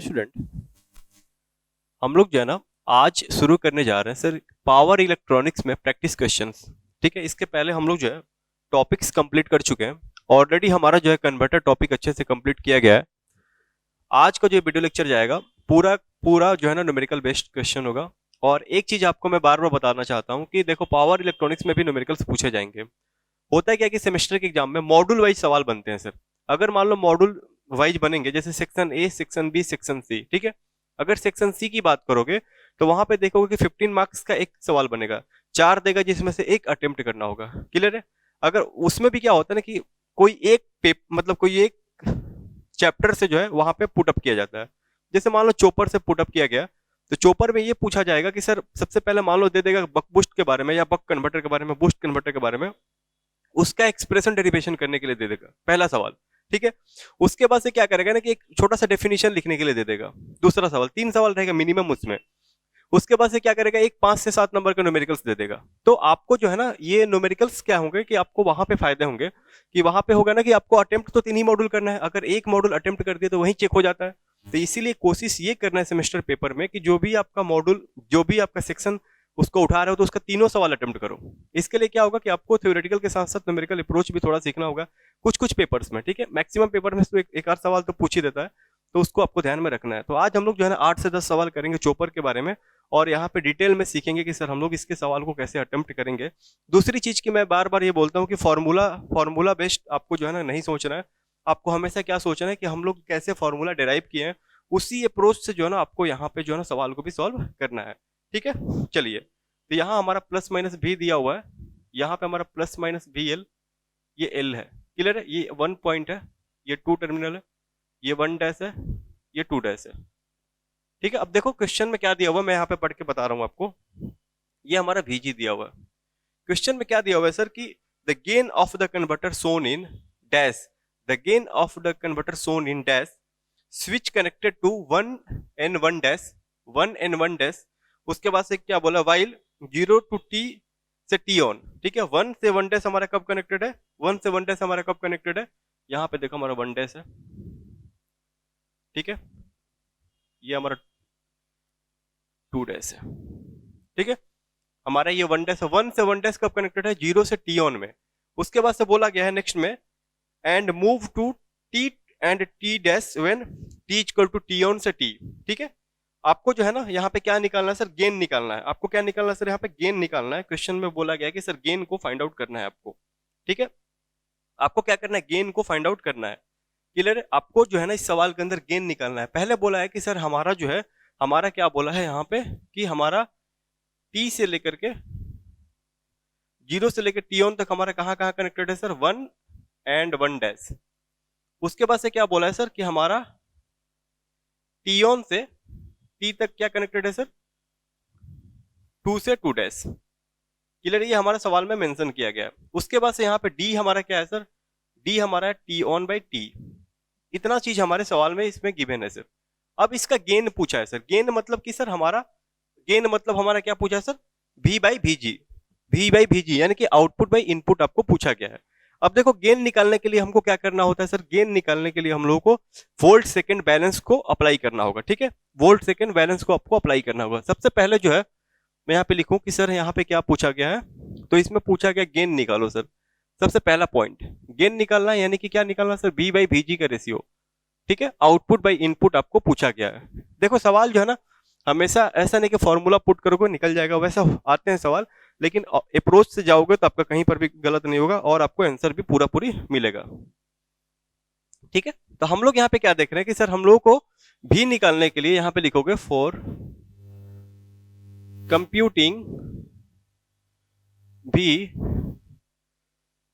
Student, हम लोग जो है ना आज शुरू करने जा रहे हैं सर पावर इलेक्ट्रॉनिक्स में प्रैक्टिस क्वेश्चंस। ठीक है, इसके पहले हम लोग जो है टॉपिक्स कंप्लीट कर चुके हैं। ऑलरेडी हमारा जो है कन्वर्टर टॉपिक अच्छे से कंप्लीट किया गया है। आज का जो वीडियो लेक्चर जाएगा पूरा पूरा जो है ना न्यूमेरिकल बेस्ड क्वेश्चन होगा। और एक चीज आपको मैं बार बार बताना चाहता हूँ कि देखो पावर इलेक्ट्रॉनिक्स में भी न्यूमेरिकल्स पूछे जाएंगे। होता है क्या कि सेमेस्टर के एग्जाम में मॉड्यूल वाइज सवाल बनते हैं सर। अगर मान लो मॉड्यूल वाइज बनेंगे जैसे section A, section B, section C, ठीक है। अगर सेक्शन सी की बात करोगे तो वहां पे देखोगे कि 15 मार्क्स का एक सवाल बनेगा, 4 देगा जिसमें से एक अटेम्प्ट करना होगा। क्लियर है? अगर उसमें भी क्या होता है ना कि कोई एक मतलब कोई एक चैप्टर से जो है वहां पे पुटअप किया जाता है। जैसे मान लो चोपर से पुटअप किया गया तो चोपर में ये पूछा जाएगा कि सर सबसे पहले मान लो दे देगा बक बूस्ट के बारे में या बक कन्वर्टर के बारे में, बूस्ट कन्वर्टर के बारे में, उसका एक्सप्रेशन डेरिवेशन करने के लिए दे देगा पहला सवाल। ठीक है, उसके बाद से क्या करेगा ना कि एक छोटा सा डेफिनेशन लिखने के लिए दे देगा दूसरा सवाल। 3 सवाल रहेगा मिनिमम उसमें। उसके बाद से क्या करेगा, एक 5 से 7 नंबर के न्यूमेरिकल्स दे देगा। तो आपको जो है ना ये न्यूमेरिकल्स क्या होंगे कि आपको वहां पे फायदे होंगे कि वहां पे होगा ना कि आपको अटेम्प्ट तो 3 ही मॉड्यूल करना है। अगर एक मॉड्यूल अटेम्प्ट कर दिया तो वहीं चेक हो जाता है। तो इसीलिए कोशिश ये करना है सेमेस्टर पेपर में कि जो भी आपका मॉड्यूल, जो भी आपका सेक्शन उसको उठा रहे हो तो उसका तीनों सवाल अटेम्प्ट करो। इसके लिए क्या होगा कि आपको थ्योरेटिकल के साथ साथ न्यूमेरिकल अप्रोच भी थोड़ा सीखना होगा कुछ कुछ पेपर्स में। ठीक है, मैक्सिमम पेपर में तो एक आध सवाल तो पूछ ही देता है, तो उसको आपको ध्यान में रखना है। तो आज हम लोग जो है ना 8 से 10 सवाल करेंगे चोपर के बारे में और यहाँ पे डिटेल में सीखेंगे कि सर हम लोग इसके सवाल को कैसे अटेम्प्ट करेंगे। दूसरी चीज की मैं बार बार ये बोलता हूँ कि फॉर्मूला बेस्ड आपको जो है ना नहीं सोचना है। आपको हमेशा क्या सोचना है कि हम लोग कैसे फॉर्मूला डिराइव किए हैं, उसी अप्रोच से जो है ना आपको यहाँ पे जो है ना सवाल को भी सॉल्व करना है। ठीक है, चलिए। तो यहाँ हमारा प्लस माइनस भी दिया हुआ है, यहाँ पे हमारा प्लस माइनस भी एल, ये एल है। क्लियर है? ये 1 पॉइंट है, ये 2 टर्मिनल है, ये 1 डैश है, ये 2 डैश है। ठीक है, अब देखो क्वेश्चन में क्या दिया हुआ, मैं यहाँ पे पढ़ के बता रहा हूँ आपको। ये हमारा VG दिया हुआ है। क्वेश्चन में क्या दिया हुआ है सर कि the gain of the converter shown in dash, the gain of the converter shown in dash switch connected to 1 and 1 dash, 1 and 1 dash. उसके बाद से क्या बोला, वाइल 0 to t से t ऑन। ठीक है, 1 से 1 डैश हमारा कब कनेक्टेड है, 1 से 1 डैश हमारा कब कनेक्टेड है, यहाँ पे देखो हमारा 1 डैश है। ठीक है, ये हमारा 2 डैश है। ठीक है, हमारा ये 1 डैश है। 1 से 1 डैश कब कनेक्टेड है, 0 से t ऑन में। उसके बाद से बोला गया है नेक्स्ट में and move to t and t dash when t equal to t on से t। ठीक है, आपको जो है ना यहाँ पे क्या निकालना है सर, गेन निकालना है। आपको क्या निकालना है सर, यहाँ पे गेन निकालना है। क्वेश्चन में बोला गया है कि सर गेन को फाइंड आउट करना है आपको। ठीक है, आपको क्या करना है, गेन को फाइंड आउट करना है। क्लियर है? आपको जो है ना इस सवाल के अंदर गेन निकालना है। पहले बोला है कि सर हमारा जो है, हमारा क्या बोला है यहाँ पे कि हमारा t से लेकर के 0 से लेकर t ऑन तक हमारा कहाँ कहाँ कनेक्टेड है सर, 1 and 1 डैश। उसके बाद से क्या बोला है सर कि हमारा t ऑन से t तक क्या कनेक्टेड है सर, 2 से 2 डैश। क्लियर? ये हमारा सवाल में मेंशन किया गया है। उसके बाद से यहाँ पे d हमारा क्या है सर, d हमारा है t ऑन बाई t। इतना चीज हमारे सवाल में इसमें गिवन है सर। अब इसका गेन पूछा है सर। गेन मतलब कि सर हमारा गेन मतलब हमारा क्या पूछा है sir, v by VG, v by VG यानी कि आउटपुट बाई इनपुट आपको पूछा गया है। अब देखो गेन निकालने के लिए हमको क्या करना होता है सर, गेन निकालने के लिए हम लोगों को वोल्ट सेकंड बैलेंस को अप्लाई करना होगा। ठीक है, वोल्ट सेकंड बैलेंस को आपको अप्लाई करना होगा। सबसे पहले जो है मैं यहाँ पे लिखूं कि सर यहाँ पे क्या पूछा गया है, तो इसमें पूछा गया गेन निकालो सर। सबसे पहला पॉइंट गेन निकालना है, यानी कि क्या निकालना सर, v बाई VG का रेशियो। ठीक है, आउटपुट बाई इनपुट आपको पूछा गया है। देखो सवाल जो है ना हमेशा ऐसा नहीं कि फॉर्मूला पुट करोगे निकल जाएगा, वैसा आते हैं सवाल, लेकिन अप्रोच से जाओगे तो आपका कहीं पर भी गलत नहीं होगा और आपको आंसर भी पूरा पूरी मिलेगा। ठीक है, तो हम लोग यहाँ पे क्या देख रहे हैं कि सर हम लोगों को भी निकालने के लिए यहाँ पे लिखोगे for computing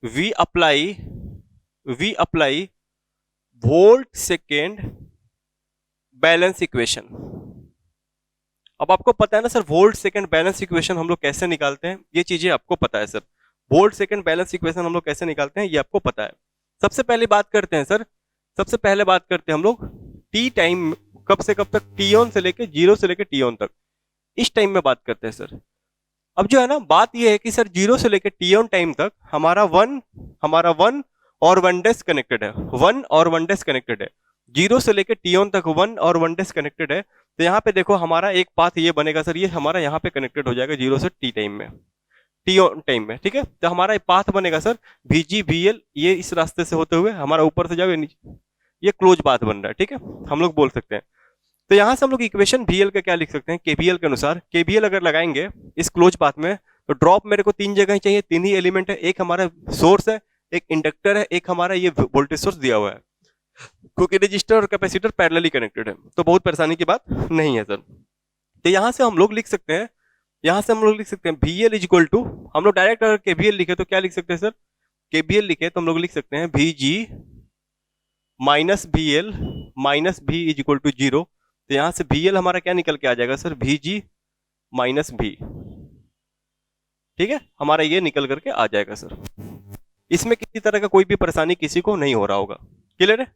we apply volt second balance equation. अब आपको पता है ना sir volt second balance equation हम लोग कैसे निकालते हैं, ये चीजें आपको पता है sir. Volt second balance equation हम लोग कैसे निकालते हैं ये आपको पता है। सबसे पहले बात करते हैं सर, सबसे पहले बात करते हैं हम लोग टी टाइम, कब से कब तक, टी ऑन से लेके 0 से लेके टी ऑन तक, इस टाइम में बात करते हैं सर। अब जो है ना बात ये है कि सर 0 से लेके टी ऑन टाइम तक हमारा 1 और 1 डैश कनेक्टेड है, 1 और 1 डैश कनेक्टेड है। जीरो से लेकर टी ऑन तक 1 और 1 कनेक्टेड है, तो यहाँ पे देखो हमारा एक पाथ ये बनेगा सर, ये हमारा यहाँ पे कनेक्टेड हो जाएगा जीरो से टी टाइम में, टी ऑन टाइम में, ठीक है। तो हमारा एक पाथ बनेगा सर VG VL, ये इस रास्ते से होते हुए हमारा ऊपर से जाओगे नीचे, ये क्लोज पाथ बन रहा है, ठीक है, हम लोग बोल सकते हैं। तो यहाँ से हम लोग इक्वेशन VL का क्या लिख सकते हैं, KVL के अनुसार, KVL अगर लगाएंगे इस क्लोज पाथ में, तो ड्रॉप मेरे को 3 जगह ही चाहिए, 3 ही एलिमेंट है, एक हमारा सोर्स है, एक इंडक्टर है, एक हमारा ये वोल्टेज सोर्स दिया हुआ है, क्योंकि रजिस्टर और कैपेसिटर पैरेलली कनेक्टेड है, तो बहुत परेशानी की बात नहीं है सर। तो यहाँ से हम लोग लिख सकते हैं, यहाँ से हम लोग लिख सकते हैं VL इज इक्वल टू, हम लोग डायरेक्ट अगर KVL लिखे तो क्या लिख सकते हैं सर, KVL लिखे तो हम लोग लिख सकते हैं VG minus VL minus V is equal to 0। तो यहाँ से VL हमारा क्या निकल के आ जाएगा सर, VG माइनस V, ठीक है, हमारा ये निकल करके आ जाएगा सर। इसमें किसी तरह का कोई भी परेशानी किसी को नहीं हो रहा होगा, क्लियर है।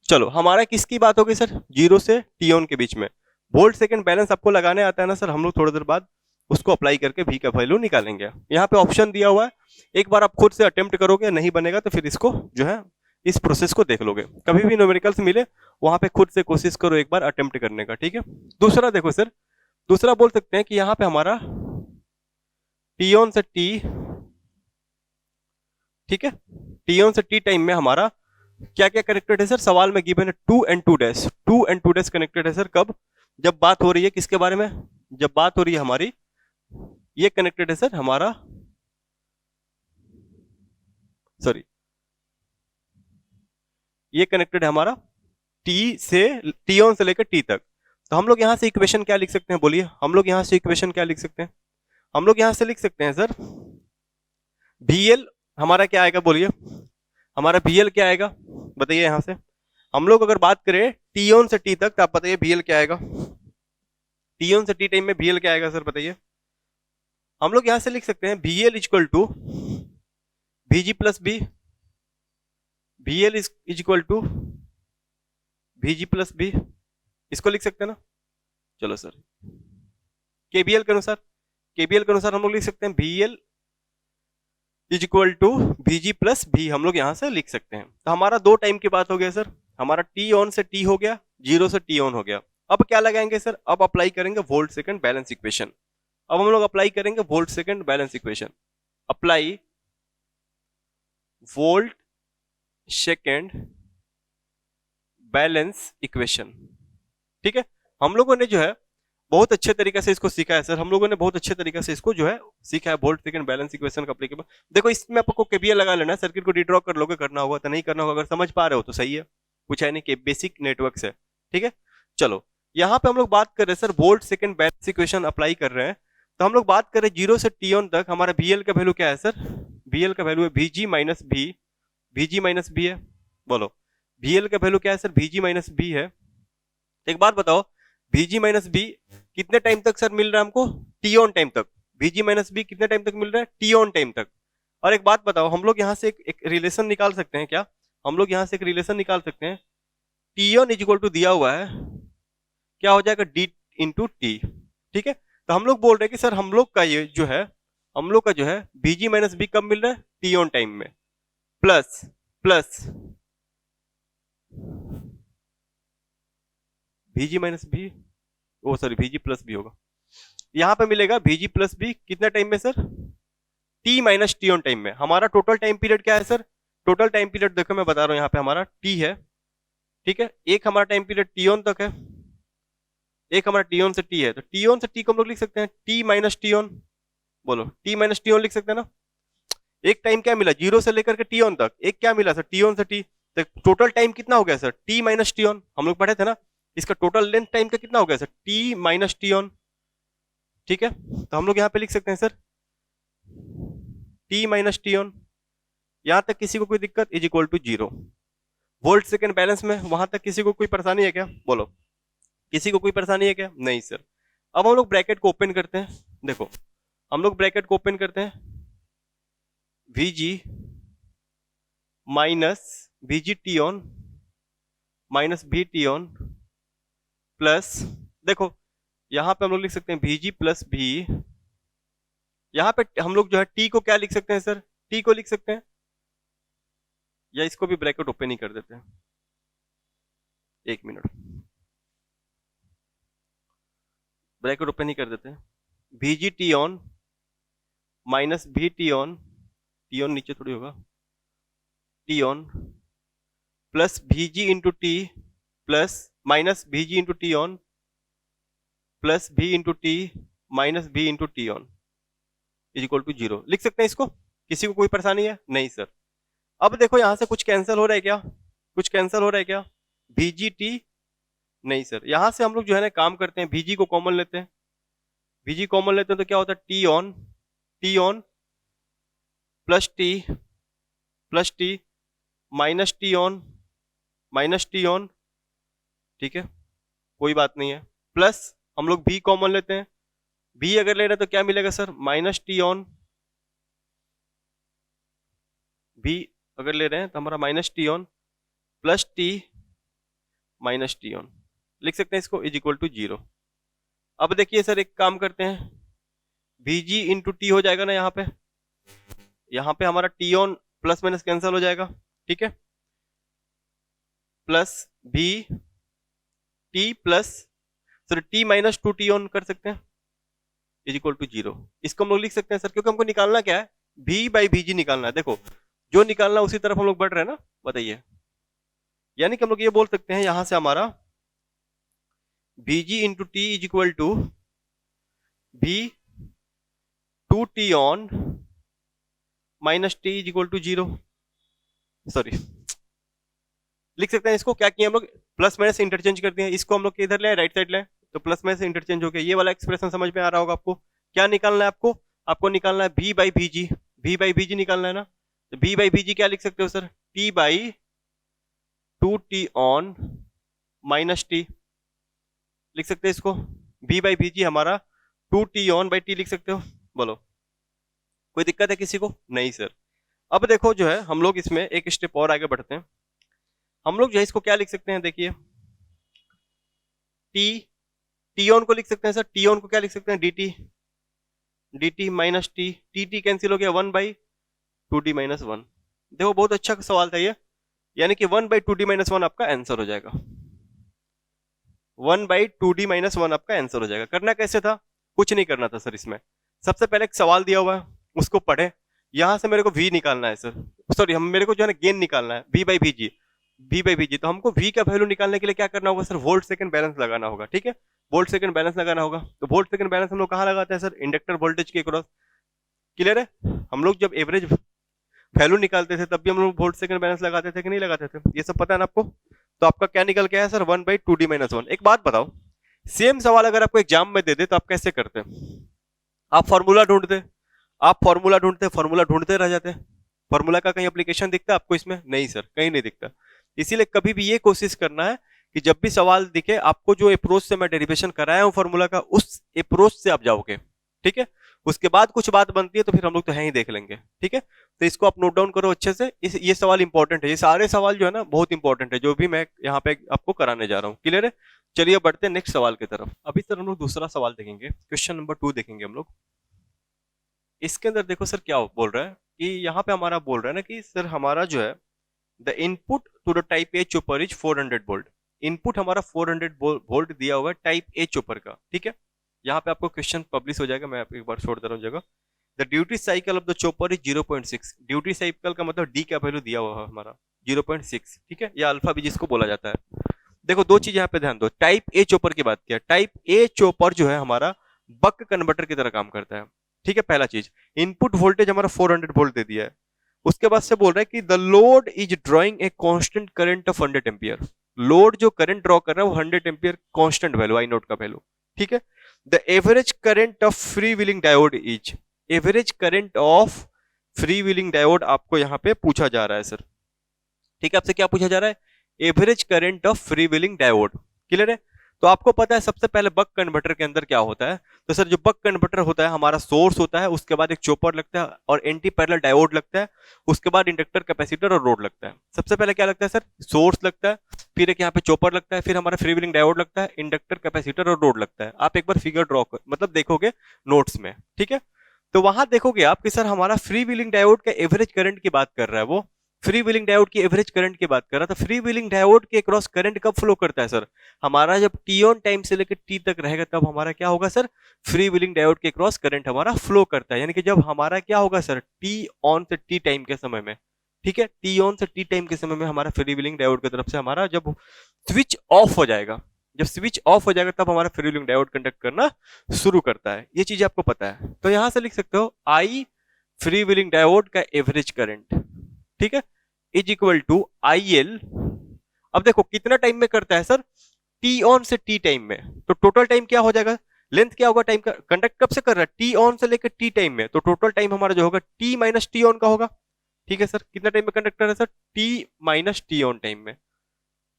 चलो हमारा किसकी बात हो गई सर, जीरो से टी ऑन के बीच में। वोल्ट सेकंड बैलेंस आपको लगाने आता है ना सर, हम लोग थोड़ी देर बाद उसको अप्लाई करके V का वैल्यू निकालेंगे। यहाँ पे ऑप्शन दिया हुआ है, एक बार आप खुद से अटेम्प्ट करोगे, नहीं बनेगा तो फिर इसको जो है इस प्रोसेस को देख लोगे, कभी भी न्यूमेरिकल्स मिले वहां पे खुद से कोशिश करो एक बार अटेम्प्ट करने का, ठीक है। दूसरा देखो सर, दूसरा बोल सकते हैं कि यहाँ पे हमारा टी ऑन से टी, ठीक है, टी ऑन से टी टाइम में हमारा क्या क्या कनेक्टेड है सर, सवाल में गिवन है 2 and 2 dash, 2 and 2 dash connected है सर, कब, जब बात हो रही है किसके बारे में, जब बात हो रही है हमारी, ये कनेक्टेड है सर हमारा, सॉरी, ये कनेक्टेड है हमारा टी से, टी ऑन से लेकर टी तक। तो हम लोग यहां से इक्वेशन क्या लिख सकते हैं, बोलिए, हम लोग यहां से इक्वेशन क्या लिख सकते हैं, हम लोग यहां से लिख सकते हैं सर VL हमारा क्या आएगा, बोलिए, हमारा VL क्या आएगा, बताइए। यहां से हम लोग अगर बात करें टी ऑन से टी तक, तो आप बताइए VL क्या आएगा, टी ऑन से टी टाइम में VL क्या आएगा सर, बताइए। हम लोग यहां से लिख सकते हैं VL equal to VG plus B, VL is equal to VG plus B, इसको लिख सकते हैं ना। चलो सर, KVL के अनुसार, KVL के अनुसार हम लोग लिख सकते हैं VL is equal to VG plus B, हम लोग यहां से लिख सकते हैं। तो हमारा 2 टाइम की बात हो गया सर, हमारा टी ऑन से टी हो गया, जीरो से टी ऑन हो गया। अब क्या लगाएंगे सर, अब अप्लाई करेंगे वोल्ट सेकंड बैलेंस इक्वेशन। अब हम लोग अप्लाई करेंगे volt second balance equation, apply volt second balance equation, ठीक है। हम लोगों ने जो है बहुत अच्छे तरीके से इसको सीखा है सर, हम लोगों ने बहुत अच्छे तरीके से इसको जो है सीखा है, वोल्ट सेकंड बैलेंस इक्वेशन का एप्लीकेबल। देखो इसमें आपको केवीएल लगा लेना है, सर्किट को डिड्रॉ कर लोगे, करना होगा तो नहीं करना होगा, अगर समझ पा रहे हो तो सही है, कुछ है नहीं कि बेसिक नेटवर्क से, ठीक है। चलो यहाँ पे हम लोग बात कर रहे हैं sir volt second balance equation apply कर रहे हैं, तो हम लोग बात करें जीरो से टी ऑन तक, हमारा VL का वैल्यू क्या है सर, VL का वैल्यू है VG minus B, VG minus B है, बोलो VL का वैल्यू क्या है सर, VG माइनस B है। एक बात बताओ, VG माइनस B कितने टाइम तक सर मिल रहा है हमको, टी ऑन टाइम तक, VG माइनस B कितने टाइम तक मिल रहा है, टी ऑन टाइम तक। और एक बात बताओ, हम लोग यहाँ से एक रिलेशन निकाल सकते हैं क्या, हम लोग यहाँ से एक रिलेशन निकाल सकते हैं, T on is equal to दिया हुआ है, क्या हो जाएगा D इंटू टी, ठीक है। तो हम लोग बोल रहे हैं कि सर हम लोग का ये जो है, हम लोग का जो है VG माइनस B कब मिल रहा है, टी ऑन टाइम में, plus plus VG minus B, ओ सॉरी VG प्लस B होगा, यहाँ पे मिलेगा VG प्लस B कितने टाइम में sir, T minus T on time में। हमारा टोटल टाइम पीरियड क्या है सर, टोटल टाइम पीरियड देखो मैं बता रहा हूँ, यहाँ पे हमारा T है, ठीक है, एक हमारा टाइम पीरियड टी ऑन तक है, एक हमारा टी ऑन से T है, तो टी ऑन से T को हम लोग लिख सकते हैं T माइनस टी ऑन, बोलो T माइनस टी ऑन लिख सकते हैं ना। एक टाइम क्या मिला जीरो से लेकर के टी ऑन तक, एक क्या मिला सर टी ऑन से T, तो टोटल टाइम कितना हो गया sir T minus T on, हम लोग पढ़े थे ना, इसका टोटल लेंथ टाइम का कितना हो गया sir T minus T on, ठीक है। तो हम लोग यहाँ पे लिख सकते हैं sir T minus T on, यहां तक किसी को कोई दिक्कत, is equal to 0। Volt second balance में वहां तक किसी को कोई परेशानी है क्या, बोलो, किसी को कोई परेशानी है क्या, नहीं सर। अब हम लोग ब्रैकेट को ओपन करते हैं, देखो हम लोग ब्रैकेट को ओपन करते हैं, VG minus VG T on minus V T on plus, देखो यहां पे हम लोग लिख सकते हैं VG प्लस V, यहां पे हम लोग जो है T को क्या लिख सकते हैं सर, T को लिख सकते हैं, या इसको भी ब्रैकेट ओपन ही कर देते हैं, एक मिनट, ब्रैकेट ओपन ही कर देते हैं। VG टी ऑन माइनस भी टी ऑन नीचे थोड़ी होगा, T on plus VG into T plus minus VG into T on plus V into T minus V into T on is equal to 0। लिख सकते हैं इसको? किसी को कोई परेशानी है? नहीं सर। अब देखो यहां से कुछ कैंसिल हो रहा है क्या? कुछ कैंसिल हो रहा है क्या? VGT नहीं सर। यहां से हम लोग जो है ना काम करते हैं, VG को कॉमन लेते हैं, VG कॉमन लेते हैं तो क्या होता है, T on plus T minus T on, ठीक है कोई बात नहीं है, प्लस हम लोग V कॉमन लेते हैं, V अगर ले रहे हैं तो क्या मिलेगा sir, minus T on, V अगर ले रहे हैं तो हमारा minus T on plus T minus T on, लिख सकते हैं इसको, इज इक्वल टू 0। अब देखिए सर एक काम करते हैं, VG इंटू टी हो जाएगा ना यहाँ पे हमारा T on plus minus cancel हो जाएगा, ठीक है, plus V T plus sir T minus two T on कर सकते हैं, इज इक्वल टू 0। इसको हम लोग लिख सकते हैं सर, क्योंकि हमको निकालना क्या है, V बाई VG निकालना है। देखो जो निकालना है उसी तरफ हम लोग बढ़ रहे हैं ना, बताइए। यानी कि हम लोग ये बोल सकते हैं यहां से हमारा VG into T is equal to V two T on minus T is equal to 0। Sorry, लिख सकते हैं इसको, क्या किया हम लोग, प्लस माइनस इंटरचेंज कर दिए, इसको हम लोग इधर ले राइट साइड ले, तो प्लस माइनस इंटरचेंज हो गया। ये वाला एक्सप्रेशन समझ में आ रहा होगा आपको। क्या निकालना है आपको? आपको निकालना है V by VG, V by VG निकालना है ना, तो V बाई VG क्या लिख सकते हो sir, T by two T on minus T, लिख सकते हैं इसको। V बाई VG हमारा two T on by T लिख सकते हो, बोलो कोई दिक्कत है किसी को? नहीं सर। अब देखो जो है हम लोग इसमें एक स्टेप और आगे बढ़ते हैं, हम लोग जो है इसको क्या लिख सकते हैं, देखिए टी ऑन को लिख सकते हैं सर, टी ऑन को क्या लिख सकते हैं, dt माइनस टी कैंसिल हो गया, 1 बाई टू डी माइनस 1। देखो बहुत अच्छा सवाल था ये, यानी कि 1 बाई टू डी माइनस 1 आपका आंसर हो जाएगा, 1 बाई टू डी माइनस 1 आपका आंसर हो जाएगा। करना कैसे था? कुछ नहीं करना था सर इसमें, सबसे पहले एक सवाल दिया हुआ है उसको पढ़े, यहां से मेरे को V निकालना है सर, सॉरी हम मेरे को जो है ना गेन निकालना है, V बाई VG, तो हमको V का वैल्यू निकालने के लिए क्या करना होगा सर, वोल्ट सेकंड बैलेंस लगाना होगा, ठीक है, वोल्ट सेकंड बैलेंस लगाना होगा। तो वोल्ट सेकंड बैलेंस हम लोग कहाँ लगाते हैं सर, इंडक्टर वोल्टेज के अक्रॉस। क्लियर है? हम लोग जब एवरेज वैल्यू निकालते थे तब भी हम लोग वोल्ट सेकंड बैलेंस लगाते थे कि नहीं लगाते थे, ये सब पता है ना आपको। तो आपका क्या निकल के आया sir, 1 by two D minus 1। एक बात बताओ, सेम सवाल अगर आपको एग्जाम में दे दे तो आप कैसे करते? आप फॉर्मूला ढूंढते, फॉर्मूला ढूंढते रह जाते। फॉर्मूला का कहीं एप्लीकेशन दिखता है आपको इसमें? नहीं सर, कहीं नहीं दिखता। इसीलिए कभी भी ये कोशिश करना है कि जब भी सवाल दिखे आपको जो अप्रोच से मैं डेरिवेशन कराया हूं फॉर्मूला का, उस अप्रोच से आप जाओगे, ठीक है। उसके बाद कुछ बात बनती है तो फिर हम लोग तो है ही देख लेंगे, ठीक है। तो इसको आप नोट डाउन करो अच्छे से, ये सवाल इंपॉर्टेंट है, ये सारे सवाल जो है ना बहुत इंपॉर्टेंट है जो भी मैं यहाँ पे आपको कराने जा रहा हूँ। क्लियर है? चलिए बढ़ते हैं नेक्स्ट सवाल की तरफ। अभी सर हम लोग दूसरा सवाल देखेंगे, क्वेश्चन नंबर 2 देखेंगे हम लोग। इसके अंदर देखो सर क्या बोल रहा है कि यहाँ पे हमारा बोल रहा है ना कि सर हमारा जो है the input to the type A chopper is 400 volt. Input हमारा 400 वोल्ट दिया हुआ है टाइप ए चोपर का, ठीक है। यहाँ पे आपको क्वेश्चन पब्लिश हो जाएगा, मैं एक बार छोड़ दे रहा हूँ जगह। The duty cycle of the chopper is 0.6। Duty cycle का मतलब डी का वैल्यू दिया हुआ है हमारा 0.6, ठीक है, या अल्फा भी जिसको बोला जाता है। देखो दो चीज यहाँ पे ध्यान दो, टाइप ए चोपर की बात किया, टाइप ए चोपर जो है हमारा बक कन्वर्टर की तरह काम करता है, ठीक है। पहला चीज, इनपुट वोल्टेज हमारा 400 वोल्ट दे दिया है, उसके बाद से बोल रहा है कि the load is drawing a constant current of 100 ampere. Load जो करंट ड्रॉ कर रहा है वो 100 एम्पियर कांस्टेंट वैल्यू, आई नोट का वैल्यू, ठीक है। The average current of free wheeling diode is, average current of free wheeling diode आपको यहाँ पे पूछा जा रहा है सर, ठीक है। आपसे क्या पूछा जा रहा है, average current of free wheeling diode. Clear है? तो आपको पता है सबसे पहले बक कन्वर्टर के अंदर क्या होता है, तो सर जो बक कन्वर्टर होता है हमारा सोर्स होता है, उसके बाद एक चोपर लगता है और एंटी पैरेलल डायोड लगता है, उसके बाद इंडक्टर कैपेसिटर और रोड लगता है। सबसे पहले क्या लगता है सर, सोर्स लगता है, फिर एक यहाँ पे चोपर लगता है, फिर हमारा फ्री व्हीलिंग डायोड लगता है, इंडक्टर कैपेसिटर और रोड लगता है। आप एक बार फिगर ड्रॉ कर मतलब देखोगे नोट्स में, ठीक है। तो वहां देखोगे आप कि सर हमारा फ्री व्हीलिंग डायोड का एवरेज करंट की बात कर रहा है वो फ्री व्हीलिंग डायोड की एवरेज करंट की बात कर रहा था। फ्री व्हीलिंग डायोड के क्रॉस करंट कब फ्लो करता है सर? हमारा जब टी ऑन टाइम से लेकर टी तक रहेगा तब हमारा क्या होगा सर? फ्री व्हीलिंग डायोड के क्रॉस करंट हमारा फ्लो करता है। यानी कि जब हमारा क्या होगा सर? टी ऑन से टी टाइम के समय में, ठीक है, टी ऑन से टी टाइम के समय में हमारा फ्री व्हीलिंग डायोड की तरफ से हमारा जब स्विच ऑफ हो जाएगा, जब स्विच ऑफ हो जाएगा तब हमारा फ्री व्हीलिंग डायोड कंडक्ट करना शुरू करता है। ये चीज आपको पता है, तो यहां से लिख सकते हो आई फ्री व्हीलिंग डायोड का एवरेज करंट, ठीक है, is equal to I L. अब देखो कितना टाइम में करता है सर? टी ऑन से टी टाइम में, तो टोटल टाइम क्या हो जाएगा? लेंथ क्या होगा टाइम का? कंडक्ट कब से कर रहा है? टी ऑन से लेकर टी टाइम में, तो टोटल टाइम हमारा जो होगा टी माइनस टी ऑन का होगा। ठीक है सर, कितना टाइम में कंडक्ट कर रहा है sir? T minus T on time में।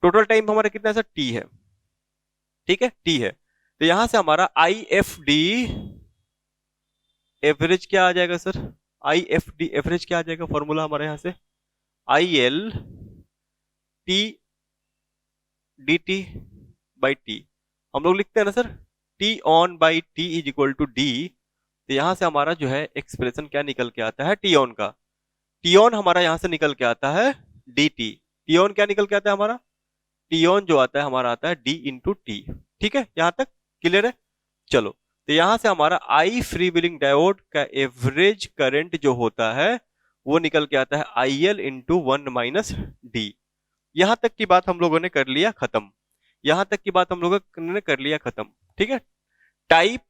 टोटल टाइम हमारा कितना है सर? टी है, ठीक है, टी है। तो यहां से हमारा आई एफ डी एवरेज क्या आ जाएगा sir? I F D average क्या आ जाएगा? फॉर्मूला हमारे यहां से I L T D T by T, हम लोग लिखते हैं ना sir, T on by T is equal to D. तो यहां से हमारा जो है एक्सप्रेशन क्या निकल के आता है? टी ऑन का, टी ऑन हमारा यहां से निकल के आता है डी टी। टी ऑन क्या निकल के आता है हमारा? टी ऑन जो आता है हमारा आता है डी इंटू टी। ठीक है, यहां तक क्लियर है? चलो, तो यहां से हमारा आई फ्री व्हीलिंग डायोड का एवरेज करंट जो होता है वो निकल के आता है I L into one minus D. यहां तक की बात हम लोगों ने कर लिया खत्म, यहां तक की बात हम लोगों ने कर लिया खत्म। ठीक है, टाइप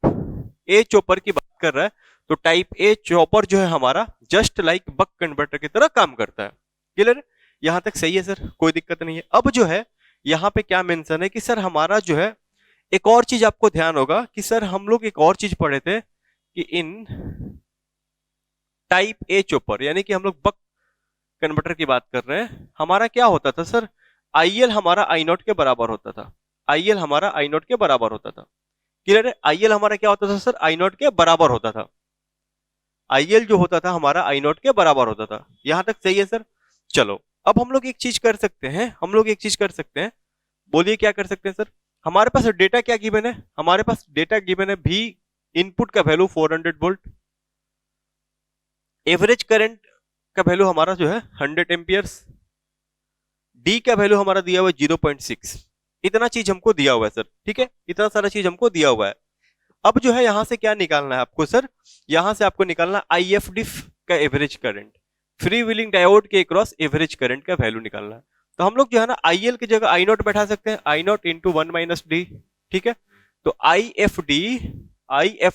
ए चॉपर की बात कर रहा है, तो टाइप ए चॉपर जो है हमारा जस्ट लाइक बक कन्वर्टर की तरह काम करता है। क्लियर है? यहां तक सही है सर, कोई दिक्कत नहीं है। अब जो है यहां पे क्या मेंशन है कि सर हमारा जो है एक और चीज आपको ध्यान होगा कि सर हम लोग एक और चीज पढ़े थे कि इन टाइप ए चॉपर, यानी कि हम लोग बक कन्वर्टर की बात कर रहे हैं, हमारा क्या होता था सर? आईएल हमारा आई नॉट के बराबर होता था, आईएल हमारा आई नॉट के बराबर होता था। क्लियर है? आईएल हमारा क्या होता था सर? आई नॉट के बराबर होता था। आईएल जो होता था हमारा आई नॉट के बराबर होता था। यहां तक सही है सर? चलो, अब हम लोग एक चीज कर सकते हैं, हम लोग एक चीज कर सकते हैं, बोलिए क्या कर सकते हैं सर? हमारे पास डेटा क्या गिवन है? हमारे पास डेटा गिवन है भी इनपुट का वैल्यू 400 वोल्ट, एवरेज करंट का वैल्यू हमारा जो है 100 एम्पियर्स, डी का वैल्यू हमारा दिया हुआ है 0.6। इतना चीज हमको दिया हुआ है सर, ठीक है, इतना सारा चीज हमको दिया हुआ है। अब जो है यहां से क्या निकालना है आपको सर? यहां से आपको निकालना आई एफ डी का average current, free wheeling diode के क्रॉस एवरेज करंट का वैल्यू निकालना है। तो हम लोग जो है ना आईएल की जगह आई नॉट बैठा सकते हैं, I nought into one minus D. ठीक है, तो आई एफ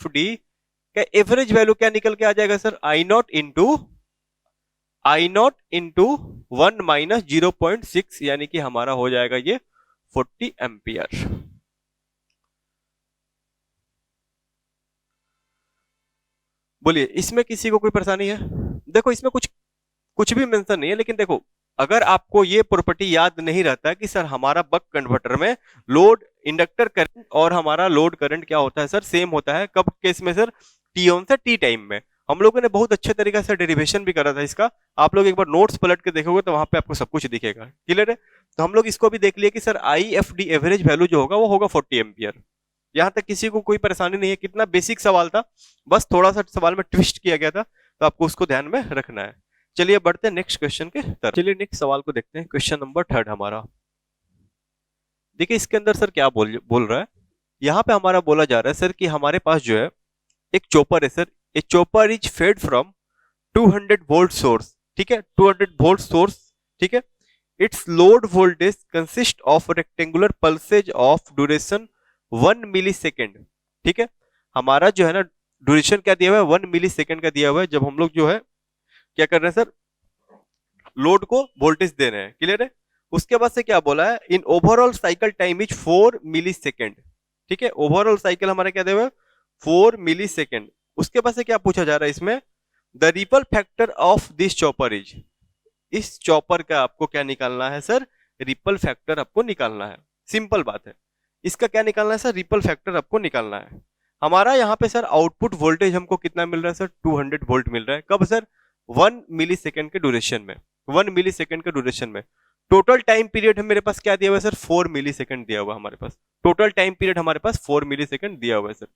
डी का एवरेज वैल्यू क्या निकल के आ जाएगा sir? I nought into one minus 0.6, यानी कि हमारा हो जाएगा ये 40 एम्पियर। बोलिए, इसमें किसी को कोई परेशानी है? देखो इसमें कुछ भी मेंशन नहीं है, लेकिन देखो अगर आपको ये प्रॉपर्टी याद नहीं रहता कि सर हमारा बक कन्वर्टर में लोड इंडक्टर करंट और हमारा लोड करंट क्या होता है सर? सेम होता है। कब केस में सर? टी ऑन से टी टाइम में। हम लोगों ने बहुत अच्छे तरीके से डेरिवेशन भी करा था इसका, आप लोग एक बार नोट्स पलट के देखोगे तो वहां पे आपको सब कुछ दिखेगा। क्लियर है? तो हम लोग इसको भी देख लिए कि sir I F D average value जो होगा वो होगा 40 एम्पियर। यहां तक किसी को कोई परेशानी नहीं है? कितना बेसिक सवाल था, बस थोड़ा सा सवाल में ट्विस्ट किया गया था, तो आपको उसको ध्यान में रखना है। चलिए बढ़ते हैं नेक्स्ट क्वेश्चन के तरफ। चलिए नेक्स्ट सवाल को देखते हैं, क्वेश्चन नंबर 3 हमारा। देखिए इसके अंदर सर क्या बोल रहा है, यहाँ पे हमारा बोला जा रहा है सर कि हमारे पास जो है एक चॉपर है sir, a chopper is fed from 200 volt source. ठीक है, 200 वोल्ट सोर्स, ठीक है, its load voltage consist of rectangular pulses of duration 1 millisecond. ठीक है, हमारा जो है ना ड्यूरेशन क्या दिया हुआ है? 1 मिली सेकेंड का दिया हुआ है। जब हम लोग जो है क्या कर रहे हैं सर? लोड को वोल्टेज दे रहे हैं। क्लियर है? उसके बाद से क्या बोला है? In overall cycle time is 4 millisecond. ठीक है, ओवरऑल साइकिल हमारा क्या दिया हुआ है? 4 मिली सेकेंड। उसके बाद से क्या पूछा जा रहा है इसमें? The ripple factor of this chopper is, इस चॉपर का आपको क्या निकालना है सर? रिपल फैक्टर आपको निकालना है। सिंपल बात है, इसका क्या निकालना है सर? रिपल फैक्टर आपको निकालना है। हमारा यहाँ पे सर आउटपुट वोल्टेज हमको कितना मिल रहा है सर? 200 वोल्ट मिल रहा है। कब सर? 1 मिली सेकेंड के ड्यूरेशन में, 1 मिली सेकेंड के ड्यूरेशन में। टोटल टाइम पीरियड है मेरे पास क्या दिया हुआ है सर? 4 मिली सेकेंड दिया हुआ है हमारे पास। टोटल टाइम पीरियड हमारे पास 4 मिली सेकेंड दिया हुआ है सर।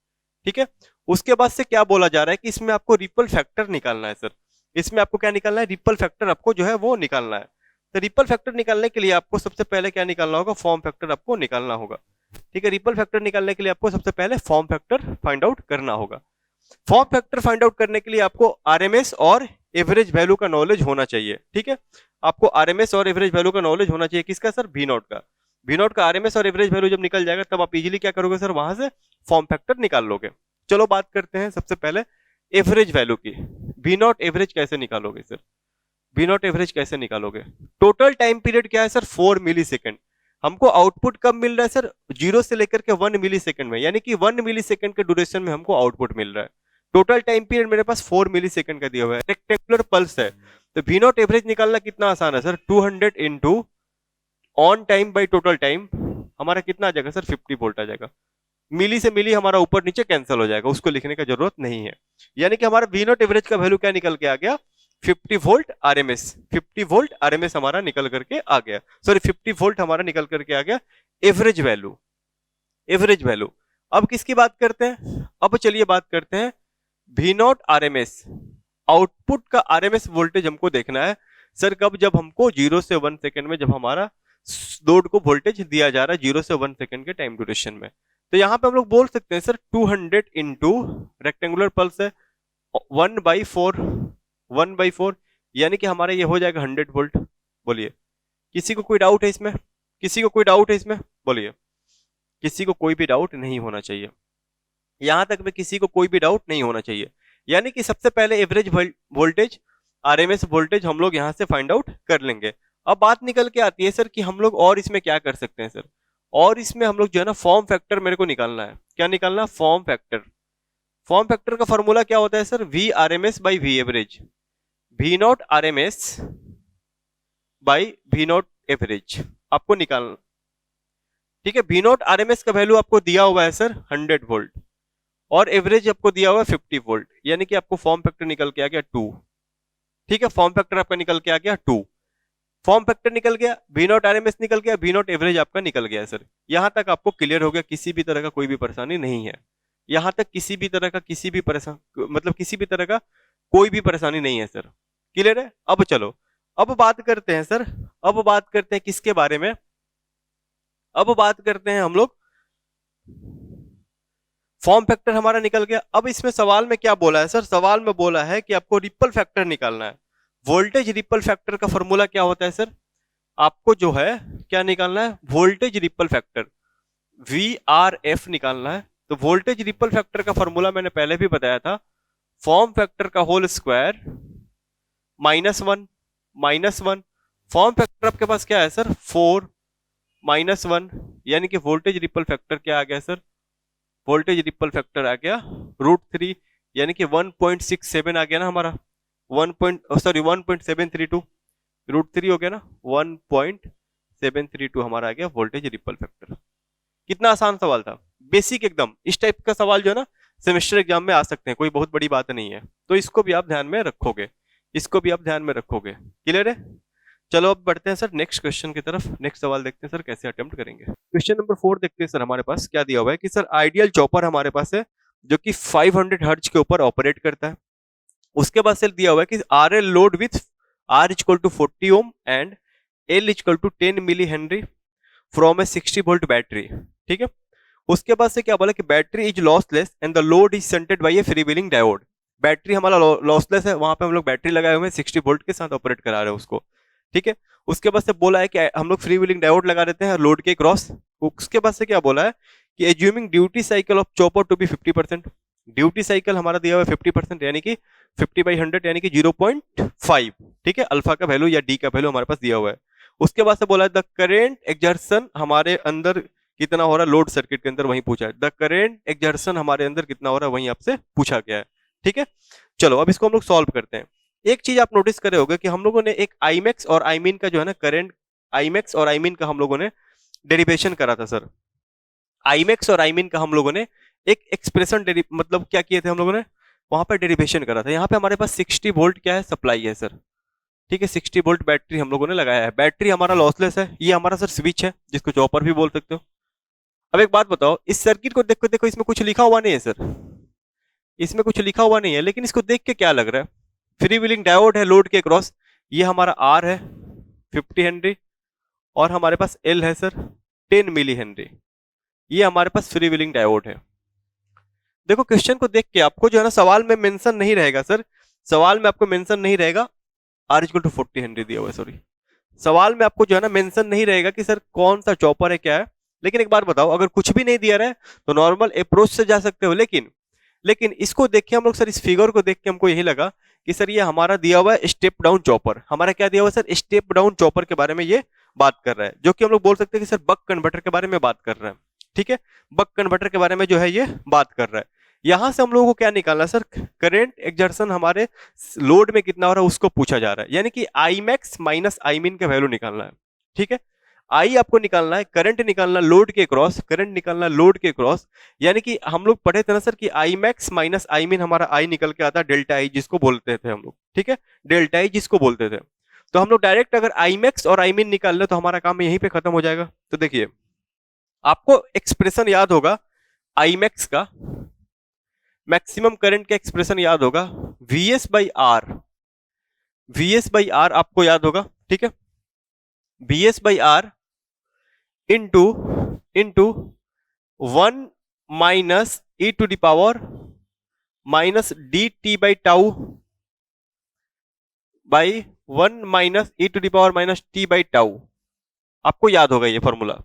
ठीक है, उसके बाद से क्या बोला जा रहा है कि इसमें आपको रिपल फैक्टर निकालना है सर। इसमें आपको क्या निकालना है, रिपल फैक्टर आपको जो है वो निकालना है। तो रिपल फैक्टर निकालने के लिए आपको सबसे पहले क्या निकालना होगा, फॉर्म फैक्टर आपको निकालना होगा। ठीक है, रिपल फैक्टर निकालने के लिए आपको सबसे पहले फॉर्म फैक्टर फाइंड आउट करना होगा। फॉर्म फैक्टर फाइंड आउट करने के लिए आपको आरएमएस और एवरेज वैल्यू का नॉलेज होना चाहिए। ठीक है, आपको आरएमएस और एवरेज वैल्यू का नॉलेज होना चाहिए। किसका सर, वी नॉट का। वी नॉट का आरएमएस और एवरेज वैल्यू जब निकल जाएगा तब आप इजीली क्या करोगे सर, वहां से फॉर्म फैक्टर निकाल लोगे। चलो बात करते हैं सबसे पहले एवरेज वैल्यू की। वी नॉट एवरेज कैसे निकालोगे सर, वी नॉट एवरेज कैसे निकालोगे। टोटल टाइम पीरियड क्या है सर, 4 मिली सेकेंड। हमको आउटपुट कब मिल रहा है सर, 0 से लेकर के 1 मिली सेकेंड में, यानी कि 1 मिली सेकेंड के ड्यूरेशन में हमको आउटपुट मिल रहा है। टोटल टाइम पीरियड मेरे पास 4 मिली सेकेंड का दिया हुआ है, रेक्टेंगुलर पल्स है। तो वी नॉट एवरेज निकालना कितना आसान है sir, 200 into on time by total time, हमारा कितना आ जाएगा सर, 50 वोल्ट आ जाएगा। मिली से मिली हमारा ऊपर नीचे कैंसिल हो जाएगा, उसको लिखने का जरूरत नहीं है। यानी कि हमारा वी नॉट एवरेज का वैल्यू क्या निकल के आ गया, 50 वोल्ट आरएमएस। 50 वोल्ट आरएमएस हमारा निकल करके आ गया, सॉरी 50 वोल्ट हमारा निकल करके आ गया एवरेज वैल्यू। एवरेज वैल्यू अब किसकी बात करते हैं, अब चलिए बात करते हैं वी नॉट आरएमएस। आउटपुट का आरएमएस वोल्टेज हमको देखना है सर कब, जब हमको 0 से 1 सेकेंड में, जब हमारा लोड को वोल्टेज दिया जा रहा है 0 से 1 सेकेंड के टाइम ड्यूरेशन में। तो यहां पे हम लोग बोल सकते हैं सर 200 इंटू रेक्टेंगुलर पल्स है 1/4, 1/4, यानी कि हमारा ये हो जाएगा 100 वोल्ट। बोलिए किसी को कोई डाउट है इसमें, किसी को कोई डाउट है इसमें, बोलिए किसी को कोई भी डाउट नहीं होना चाहिए, यहां तक में किसी को कोई भी डाउट नहीं होना चाहिए। यानी कि सबसे पहले एवरेज वोल्टेज, आरएमएस वोल्टेज हम लोग यहां से फाइंड आउट कर लेंगे। अब बात निकल के आती है सर कि हम लोग और इसमें क्या कर सकते हैं सर, और इसमें हम लोग जो है ना फॉर्म फैक्टर मेरे को निकालना है। क्या निकालना, फॉर्म फैक्टर। फॉर्म फैक्टर का फॉर्मूला क्या होता है sir, V RMS by V average, V nought RMS by V nought average आपको निकालना। ठीक है, वी नॉट आरएमएस का वैल्यू आपको दिया हुआ है सर 100 वोल्ट, और एवरेज आपको दिया हुआ है 50 वोल्ट, यानी कि आपको फॉर्म फैक्टर निकल के आ गया 2। ठीक है, फॉर्म फैक्टर आपका निकल के आ गया 2। फॉर्म फैक्टर निकल गया, वी नॉट आरएमएस निकल गया, वी नॉट एवरेज आपका निकल गया सर। यहां तक आपको क्लियर हो गया, किसी भी तरह का कोई भी परेशानी नहीं है। यहां तक किसी भी तरह का मतलब किसी भी तरह का कोई भी परेशानी नहीं है सर। क्लियर है। अब चलो, अब बात करते हैं सर, अब बात करते हैं किसके बारे में, अब बात करते हैं हम लोग, फॉर्म फैक्टर हमारा निकल गया। अब इसमें सवाल में क्या बोला है सर, सवाल में बोला है कि आपको रिपल फैक्टर निकालना है। वोल्टेज रिपल फैक्टर का फॉर्मूला क्या होता है सर, आपको जो है क्या निकालना है, वोल्टेज रिपल फैक्टर, VRF निकालना है। तो वोल्टेज रिपल फैक्टर का फॉर्मूला मैंने पहले भी बताया था, फॉर्म फैक्टर का होल स्क्वायर -1, फॉर्म फैक्टर आपके पास क्या है सर 4 -1, यानी कि वोल्टेज रिपल फैक्टर क्या आ गया सर, वोल्टेज रिपल फैक्टर आ गया √3, यानी कि 1.67 आ गया ना हमारा, 1.732, √3 हो गया ना, 1.732 हमारा आ गया वोल्टेज रिपल फैक्टर। कितना आसान सवाल था, बेसिक एकदम। इस टाइप का सवाल जो है ना सेमेस्टर एग्जाम में आ सकते हैं, कोई बहुत बड़ी बात नहीं है। तो इसको भी आप ध्यान में रखोगे, इसको भी आप ध्यान में रखोगे। क्लियर है। चलो अब बढ़ते हैं सर नेक्स्ट क्वेश्चन की तरफ। नेक्स्ट सवाल देखते हैं सर कैसे अटेम्प्ट करेंगे। क्वेश्चन नंबर 4 देखते हैं सर, हमारे पास क्या दिया हुआ है कि सर आइडियल चॉपर हमारे पास है जो कि 500 हर्ट्ज के ऊपर ऑपरेट करता है। उसके बाद से दिया हुआ है कि R L load with R equal to 40 ohm and L equal to 10 millihenry from a 60 volt battery. ठीक है, उसके बाद से क्या बोला कि battery is lossless and the load is shunted by a free wheeling diode. Battery हमारा lossless है, वहां पे हम लोग बैटरी लगाए हुए हैं 60 वोल्ट के साथ ऑपरेट करा रहे हैं उसको। ठीक है, उसके बाद से बोला है कि हम लोग फ्री व्हीलिंग डायोड लगा देते हैं लोड के क्रॉस। उसके बाद से क्या बोला है कि assuming duty cycle of chopper to be 50%, duty cycle हमारा दिया हुआ है 50%, यानी कि 50/100 यानी कि 0.5। ठीक है, अल्फा का वैल्यू या डी का वैल्यू हमारे पास दिया हुआ है। उसके बाद से बोला है द करेंट एक्सर्शन हमारे अंदर कितना हो रहा है लोड सर्किट के अंदर, वहीं पूछा है। द करेंट एक्सर्शन हमारे अंदर कितना हो रहा है वहीं आपसे पूछा गया है। ठीक है, चलो अब इसको हम लोग सॉल्व करते हैं। एक चीज आप नोटिस करे होगे कि हम लोगों ने एक आईमैक्स और आईमीन का जो है ना करंट, आईमैक्स और आईमीन का हम लोगों ने डेरिवेशन करा था सर। आईमैक्स और आईमीन का हम लोगों ने एक एक्सप्रेशन मतलब क्या किए थे हम लोगों ने वहां पर डेरिवेशन करा था। यहाँ पे हमारे पास 60 वोल्ट क्या है सप्लाई है सर। ठीक है, 60 वोल्ट बैटरी हम लोगों ने लगाया है। बैटरी हमारा लॉसलेस है, ये हमारा सर स्विच है जिसको चॉपर भी बोल सकते हो। अब एक बात बताओ, इस सर्किट को देखो इसमें कुछ लिखा हुआ नहीं है सर, इसमें कुछ लिखा हुआ नहीं है, लेकिन इसको देख के क्या लग रहा है, फ्री व्हीलिंग डायोड है लोड के क्रॉस, ये हमारा आर है 50 हेनरी, और हमारे पास एल है सर 10 मिली हेनरी, ये हमारे पास फ्री व्हीलिंग डायोड है। देखो क्वेश्चन को देख के आपको जो है ना सवाल में मेंशन नहीं रहेगा सर, सवाल में आपको मेंशन नहीं रहेगा आर इक्वल टू 40 हेनरी दिया हुआ है, सॉरी सवाल में आपको जो है ना मेंशन नहीं रहेगा कि सर कौन सा चॉपर है क्या है। लेकिन एक बात बताओ, अगर कुछ भी नहीं दिया रहा है तो नॉर्मल अप्रोच से जा सकते हो, लेकिन लेकिन इसको देख के हम लोग सर, इस फिगर को देख के हमको यही लगा कि सर ये हमारा दिया हुआ है स्टेप डाउन चॉपर, हमारा क्या दिया हुआ है सर, स्टेप डाउन चॉपर के बारे में ये बात कर रहा है, जो कि हम लोग बोल सकते हैं कि सर बक कन्वर्टर के बारे में बात कर रहा है। ठीक है, बक कन्वर्टर के बारे में जो है ये बात कर रहा है। यहां से हम लोगों को क्या निकालना है सर, करंट एक्सर्शन हमारे लोड में कितना हो रहा है उसको पूछा जा रहा है, यानी कि आई मैक्स माइनस आई मिन का वैल्यू निकालना है। ठीक है, आई आपको निकालना है, करंट निकालना लोड के क्रॉस, करंट निकालना लोड के क्रॉस, यानी कि हम लोग पढ़े थे ना सर कि आई मैक्स माइनस आई मिन, हमारा आई निकल के आता है डेल्टा आई जिसको बोलते थे हम लोग। ठीक है, डेल्टा आई जिसको बोलते थे, तो हम लोग डायरेक्ट अगर आई मैक्स और आई मिन निकाल ले तो हमारा काम यहीं पे खत्म हो जाएगा। तो देखिए आपको एक्सप्रेशन याद होगा आई मैक्स का, मैक्सिमम करंट का एक्सप्रेशन याद होगा Vs by R, Vs by R आपको याद होगा। ठीक है, Vs by R into into 1 minus E to the power minus D T by tau by 1 minus E to the power minus T by tau. आपको याद होगा ये formula,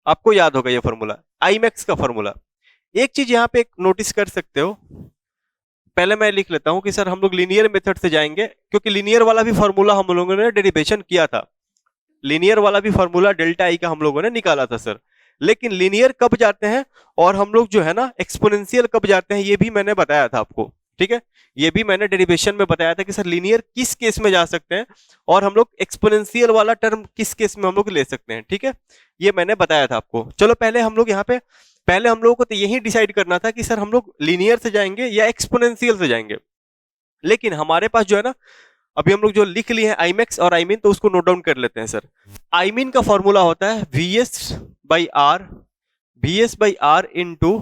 आपको याद होगा ये फॉर्मूला, आई मैक्स का फॉर्मूला। एक चीज यहां पे एक नोटिस कर सकते हो, पहले मैं लिख लेता हूं कि सर हम लोग लीनियर मेथड से जाएंगे, क्योंकि लीनियर वाला भी फॉर्मूला हम लोगों ने डेरिवेशन किया था, लीनियर वाला भी फॉर्मूला डेल्टा आई का हम लोगों ने निकाला था सर। लेकिन लीनियर कब जाते हैं और हम लोग जो है ना एक्सपोनेंशियल कब जाते हैं, ये भी मैंने बताया था आपको। ठीक है, ये भी मैंने डेरिवेशन में बताया था कि सर लीनियर किस केस में जा सकते हैं और हम लोग एक्सपोनेंशियल वाला टर्म किस केस में हम लोग ले सकते हैं। ठीक है, ये मैंने बताया था आपको। चलो पहले हम लोग यहाँ पे, पहले हम लोगों को तो यही डिसाइड करना था कि सर हम लोग लीनियर से जाएंगे या एक्सपोनेंशियल से जाएंगे। लेकिन हमारे पास जो है ना, अभी हम लोग जो लिख लिए हैं आई मैक्स और आई मीन, तो उसको नोट डाउन कर लेते हैं सर। आई मीन का फॉर्मूला होता है Vs by R, Vs by R into,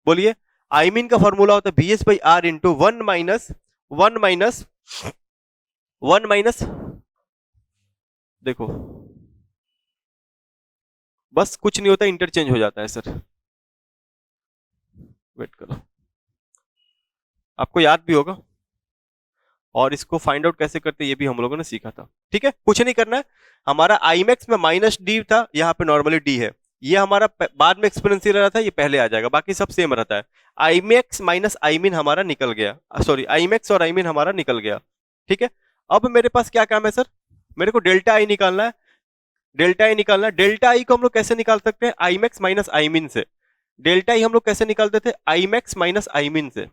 बोलिए, आई मीन का फॉर्मूला होता है Vs by R into 1 minus 1 minus 1 minus, देखो बस कुछ नहीं होता, इंटरचेंज हो जाता है सर, वेट करो, आपको याद भी होगा, और इसको फाइंड आउट कैसे करते ये भी हम लोगों ने सीखा था। ठीक है, कुछ नहीं करना है, हमारा आई मैक्स में माइनस डी था, यहाँ पे नॉर्मली डी है, ये हमारा बाद में एक्सपोनेंशियल रहा था, ये पहले आ जाएगा, बाकी सब सेम रहता है। आई मैक्स माइनस आई मिन हमारा निकल गया, सॉरी आई मैक्स और आई मिन हमारा निकल गया। ठीक है, अब मेरे पास क्या काम है सर, मेरे को डेल्टा आई निकालना है, डेल्टा आई निकालना है। डेल्टा आई को हम लोग कैसे निकाल सकते हैं, आई मैक्स माइनस आई मिन से। डेल्टा आई हम लोग कैसे निकालते थे, आई मैक्स माइनस आई मिन से।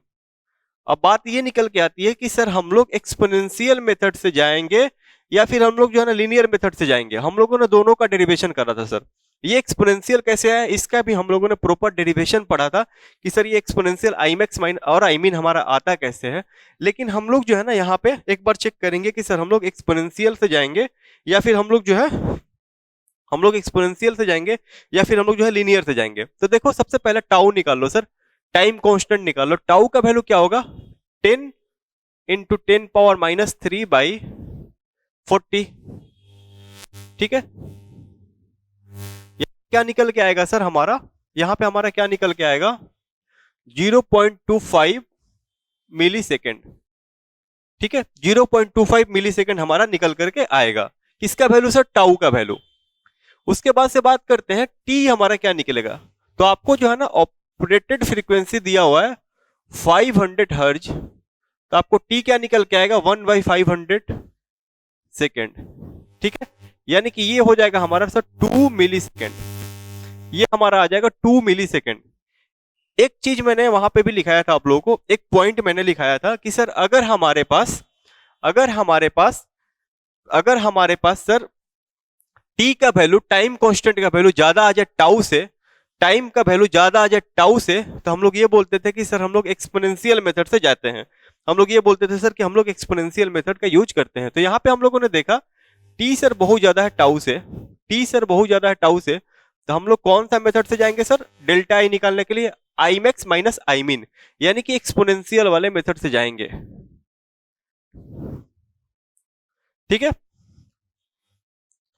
अब बात ये निकल के आती है कि सर हम लोग एक्सपोनेंशियल मेथड से जाएंगे या फिर हम लोग जो है ना लीनियर मेथड से जाएंगे। हम लोगों ने दोनों का डेरिवेशन करा था सर, ये एक्सपोनेंशियल कैसे आया इसका भी हम लोगों ने प्रॉपर डेरिवेशन पढ़ा था कि सर ये एक्सपोनेंशियल आई मैक्स माइन और आई मीन हमारा आता कैसे है। लेकिन हम लोग जो है ना यहाँ पे एक बार चेक करेंगे कि सर हम लोग एक्सपोनेंशियल से जाएंगे या फिर हम लोग जो है हम लोग एक्सपोनेंशियल से जाएंगे या फिर हम लोग जो है लीनियर से जाएंगे। तो देखो सबसे पहले टाउ निकाल लो सर, टाइम कांस्टेंट निकाल लो। टाउ का वैल्यू क्या होगा, 10 इंटू 10 पावर माइनस 3 बाई 40। ठीक है, क्या निकल के आएगा सर हमारा, यहां पे हमारा क्या निकल के आएगा, 0.25 मिली सेकेंड। ठीक है, 0.25 मिली सेकेंड हमारा निकल करके आएगा, किसका वैल्यू सर, टाउ का वैल्यू। उसके बाद से बात करते हैं टी हमारा क्या निकलेगा। तो आपको जो है ना ऑपरेटेड फ्रीक्वेंसी दिया हुआ है 500 हर्ज, तो आपको टी क्या निकल के आएगा, 1/500 सेकेंड। ठीक है, यानी कि ये हो जाएगा हमारा सर 2 मिली सेकेंड, ये हमारा आ जाएगा 2 मिली सेकेंड। एक चीज मैंने वहां पे भी लिखाया था आप लोगों को, एक पॉइंट मैंने लिखाया था कि सर अगर हमारे पास सर टी का वैल्यू, टाइम कांस्टेंट का वैल्यू ज्यादा आ जाए टाउ से, टाइम का वैल्यू ज्यादा आ जाए टाउ से, तो हम लोग ये बोलते थे कि सर हम लोग एक्सपोनेंशियल मेथड से जाते हैं। हम लोग ये बोलते थे सर कि हम लोग एक्सपोनेंशियल मेथड का यूज करते हैं। तो यहाँ पे हम लोगों ने देखा टी सर बहुत ज्यादा है टाउ से, टी सर बहुत ज्यादा है टाउ से, तो हम लोग कौन सा मेथड से जाएंगे सर, डेल्टा आई निकालने के लिए I max minus I mean, यानी कि एक्सपोनेंशियल वाले मेथड से जाएंगे। ठीक है,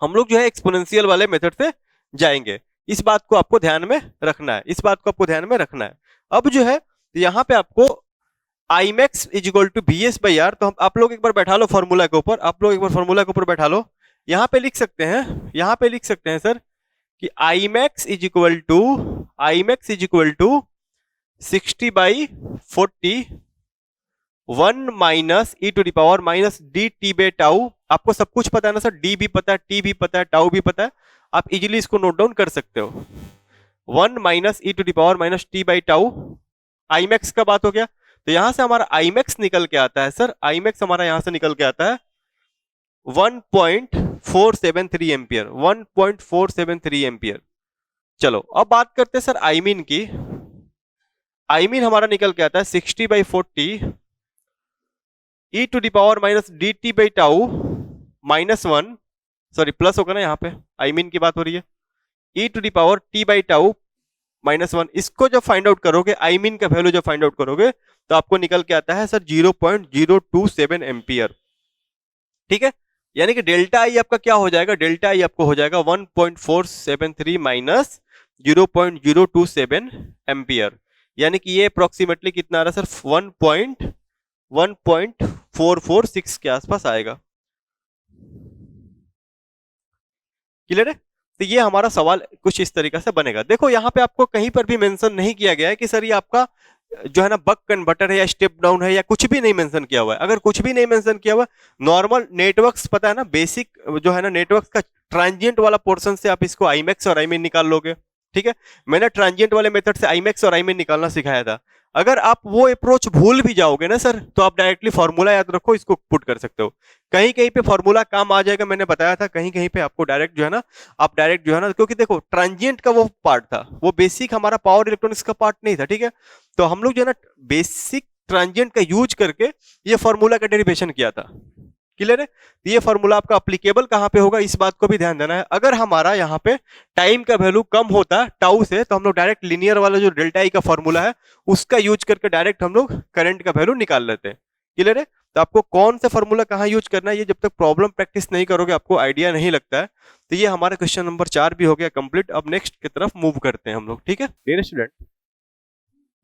हम लोग जो है एक्सपोनेंशियल वाले मेथड से जाएंगे। इस बात को आपको ध्यान में रखना है, इस बात को आपको ध्यान में रखना है। अब जो है यहाँ पे आपको I max is equal to B S by R, तो आप लोग एक बार बैठा लो फॉर्मूला के ऊपर, आप लोग एक बार फॉर्मूला के ऊपर बैठा लो। यहाँ पे लिख सकते हैं, यहाँ पे लिख सकते हैं सर कि I max is equal to, I max is equal to 60/40 1 minus E to the power minus D T by tau. आपको सब कुछ पता है ना सर, डी भी पता है, टी भी पता है, टाउ भी पता है, आप इजीली इसको नोट डाउन कर सकते हो। 1 minus E to the power minus T by tau, I max का बात हो गया। तो यहां से हमारा आई मैक्स निकल के आता है सर, आई मैक्स हमारा यहां से निकल के आता है 1.473 एम्पियर, 1.473 एम्पियर। चलो अब बात करते हैं सर आई मीन की। आई मीन हमारा निकल के आता है 60/40 e to the power minus D T by tau minus 1, sorry plus होगा ना, यहाँ पे आई मीन की बात हो रही है, e to the power T by tau minus 1। इसको जब फाइंड आउट करोगे, आई मीन का वैल्यू जब फाइंड आउट करोगे तो आपको निकल के आता है सर 0.027 एम्पियर। ठीक है, यानी कि डेल्टा आई आपका क्या हो जाएगा, डेल्टा आई आपको हो जाएगा 1.473 माइनस 0.027 एम्पियर, यानी कि ये अप्रोक्सीमेटली कितना आ रहा है सर 1.446 के आसपास आएगा। क्लियर है? तो ये हमारा सवाल कुछ इस तरीके से बनेगा। देखो यहाँ पे आपको कहीं पर भी मेंशन नहीं किया गया है कि सर ये आपका जो है ना बक कन्वर्टर है या स्टेप डाउन है या कुछ भी नहीं मेंशन किया हुआ है। अगर कुछ भी नहीं मेंशन किया हुआ, नॉर्मल नेटवर्क्स पता है ना, बेसिक जो है ना नेटवर्क का ट्रांजिएंट वाला पोर्शन से आप इसको आई मैक्स और आई मीन निकाल लोगे। ठीक है, मैंने ट्रांजिएंट वाले मेथड से आई मैक्स और आई मीन निकालना सिखाया था। अगर आप वो अप्रोच भूल भी जाओगे ना सर, तो आप डायरेक्टली फॉर्मूला याद रखो, इसको पुट कर सकते हो। कहीं कहीं पे फॉर्मूला काम आ जाएगा, मैंने बताया था, कहीं कहीं पे आपको डायरेक्ट जो है ना, आप डायरेक्ट जो है ना, क्योंकि देखो ट्रांजिएंट का वो पार्ट था, वो बेसिक हमारा पावर इलेक्ट्रॉनिक्स का पार्ट नहीं था। ठीक है, तो हम लोग जो है ना बेसिक ट्रांजिएंट का यूज करके ये फॉर्मूला का डेरिवेशन किया था। क्लियर है? ये फॉर्मूला आपका अप्लीकेबल कहां पे होगा, इस बात को भी ध्यान देना है। अगर हमारा यहाँ पे टाइम का वैल्यू कम होता टाउ से, तो हम लोग डायरेक्ट लिनियर वाला जो डेल्टा आई का फॉर्मूला है उसका यूज करके डायरेक्ट हम लोग करंट का वैल्यू निकाल लेते हैं। क्लियर है? तो आपको कौन सा फॉर्मूला कहां यूज करना है, ये जब तक प्रॉब्लम प्रैक्टिस नहीं करोगे आपको आइडिया नहीं लगता है। तो ये हमारा क्वेश्चन नंबर 4 भी हो गया कंप्लीट। अब नेक्स्ट की तरफ मूव करते हैं हम लोग। ठीक है डियर स्टूडेंट,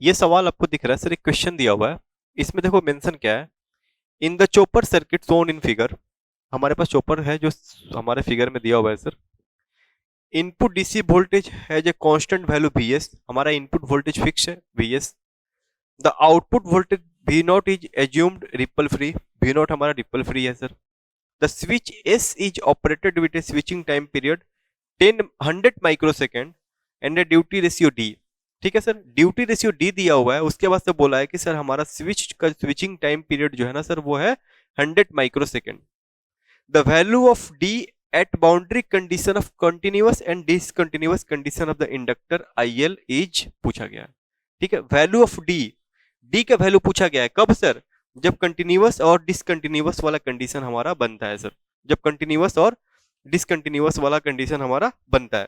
ये सवाल आपको दिख रहा है सर, एक क्वेश्चन दिया हुआ है, इसमें देखो मेंशन क्या है, in the chopper circuit shown in figure. हमारे पास चॉपर है जो हमारे फिगर में दिया हुआ है सर। इनपुट डीसी वोल्टेज है जो कांस्टेंट वैल्यू Vs, हमारा इनपुट वोल्टेज फिक्स है Vs। The output voltage V0 is assumed ripple free, V0 हमारा रिपल फ्री है sir. The switch S is operated with A switching time period 100 microsecond and a duty ratio D। ठीक है sir, duty ratio D दिया हुआ है, उसके बाद से बोला है कि सर हमारा स्विच का स्विचिंग टाइम पीरियड जो है ना सर वो है 100 microsecond. The value of D at boundary condition of continuous and discontinuous condition of the inductor IL is पूछा गया है। ठीक है, वैल्यू ऑफ D का वैल्यू पूछा गया है कब सर, जब कंटिन्यूअस और डिसकंटिन्यूअस वाला कंडीशन हमारा बनता है सर, जब कंटिन्यूअस और डिसकंटिन्यूअस वाला कंडीशन हमारा बनता है।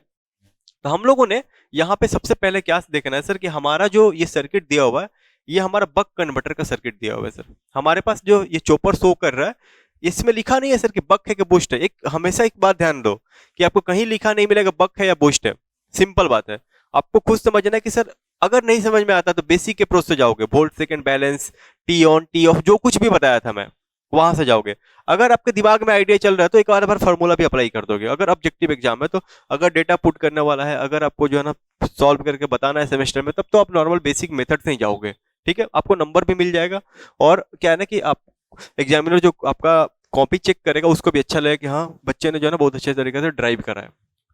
तो हम लोगों ने यहाँ पे सबसे पहले क्या देखना है सर कि हमारा जो ये सर्किट दिया हुआ है ये हमारा बक कन्वर्टर का सर्किट दिया हुआ है सर। हमारे पास जो ये चॉपर शो कर रहा है इसमें लिखा नहीं है सर कि बक है कि बूस्ट है। एक हमेशा एक बात ध्यान दो कि आपको कहीं लिखा नहीं मिलेगा बक है या बूस्ट है, सिंपल बात है। आपको खुद समझना है कि सर अगर नहीं समझ में आता तो बेसिक अप्रोच से जाओगे, volt second balance, T on T of, जो कुछ भी बताया था मैं वहां से जाओगे। अगर आपके दिमाग में आइडिया चल रहा है तो एक बार फॉर्मूला भी अप्लाई कर दोगे। अगर ऑब्जेक्टिव एग्जाम है तो अगर डेटा पुट करने वाला है, अगर आपको जो है ना सॉल्व करके बताना है सेमेस्टर में, तब तो आप नॉर्मल बेसिक मेथड से ही जाओगे। ठीक है, आपको नंबर भी मिल जाएगा और क्या है ना कि आप एग्जामिनर जो आपका कॉपी चेक करेगा उसको भी अच्छा लगेगा कि हाँ बच्चे ने जो है ना बहुत अच्छे तरीके से ड्राइव करा है।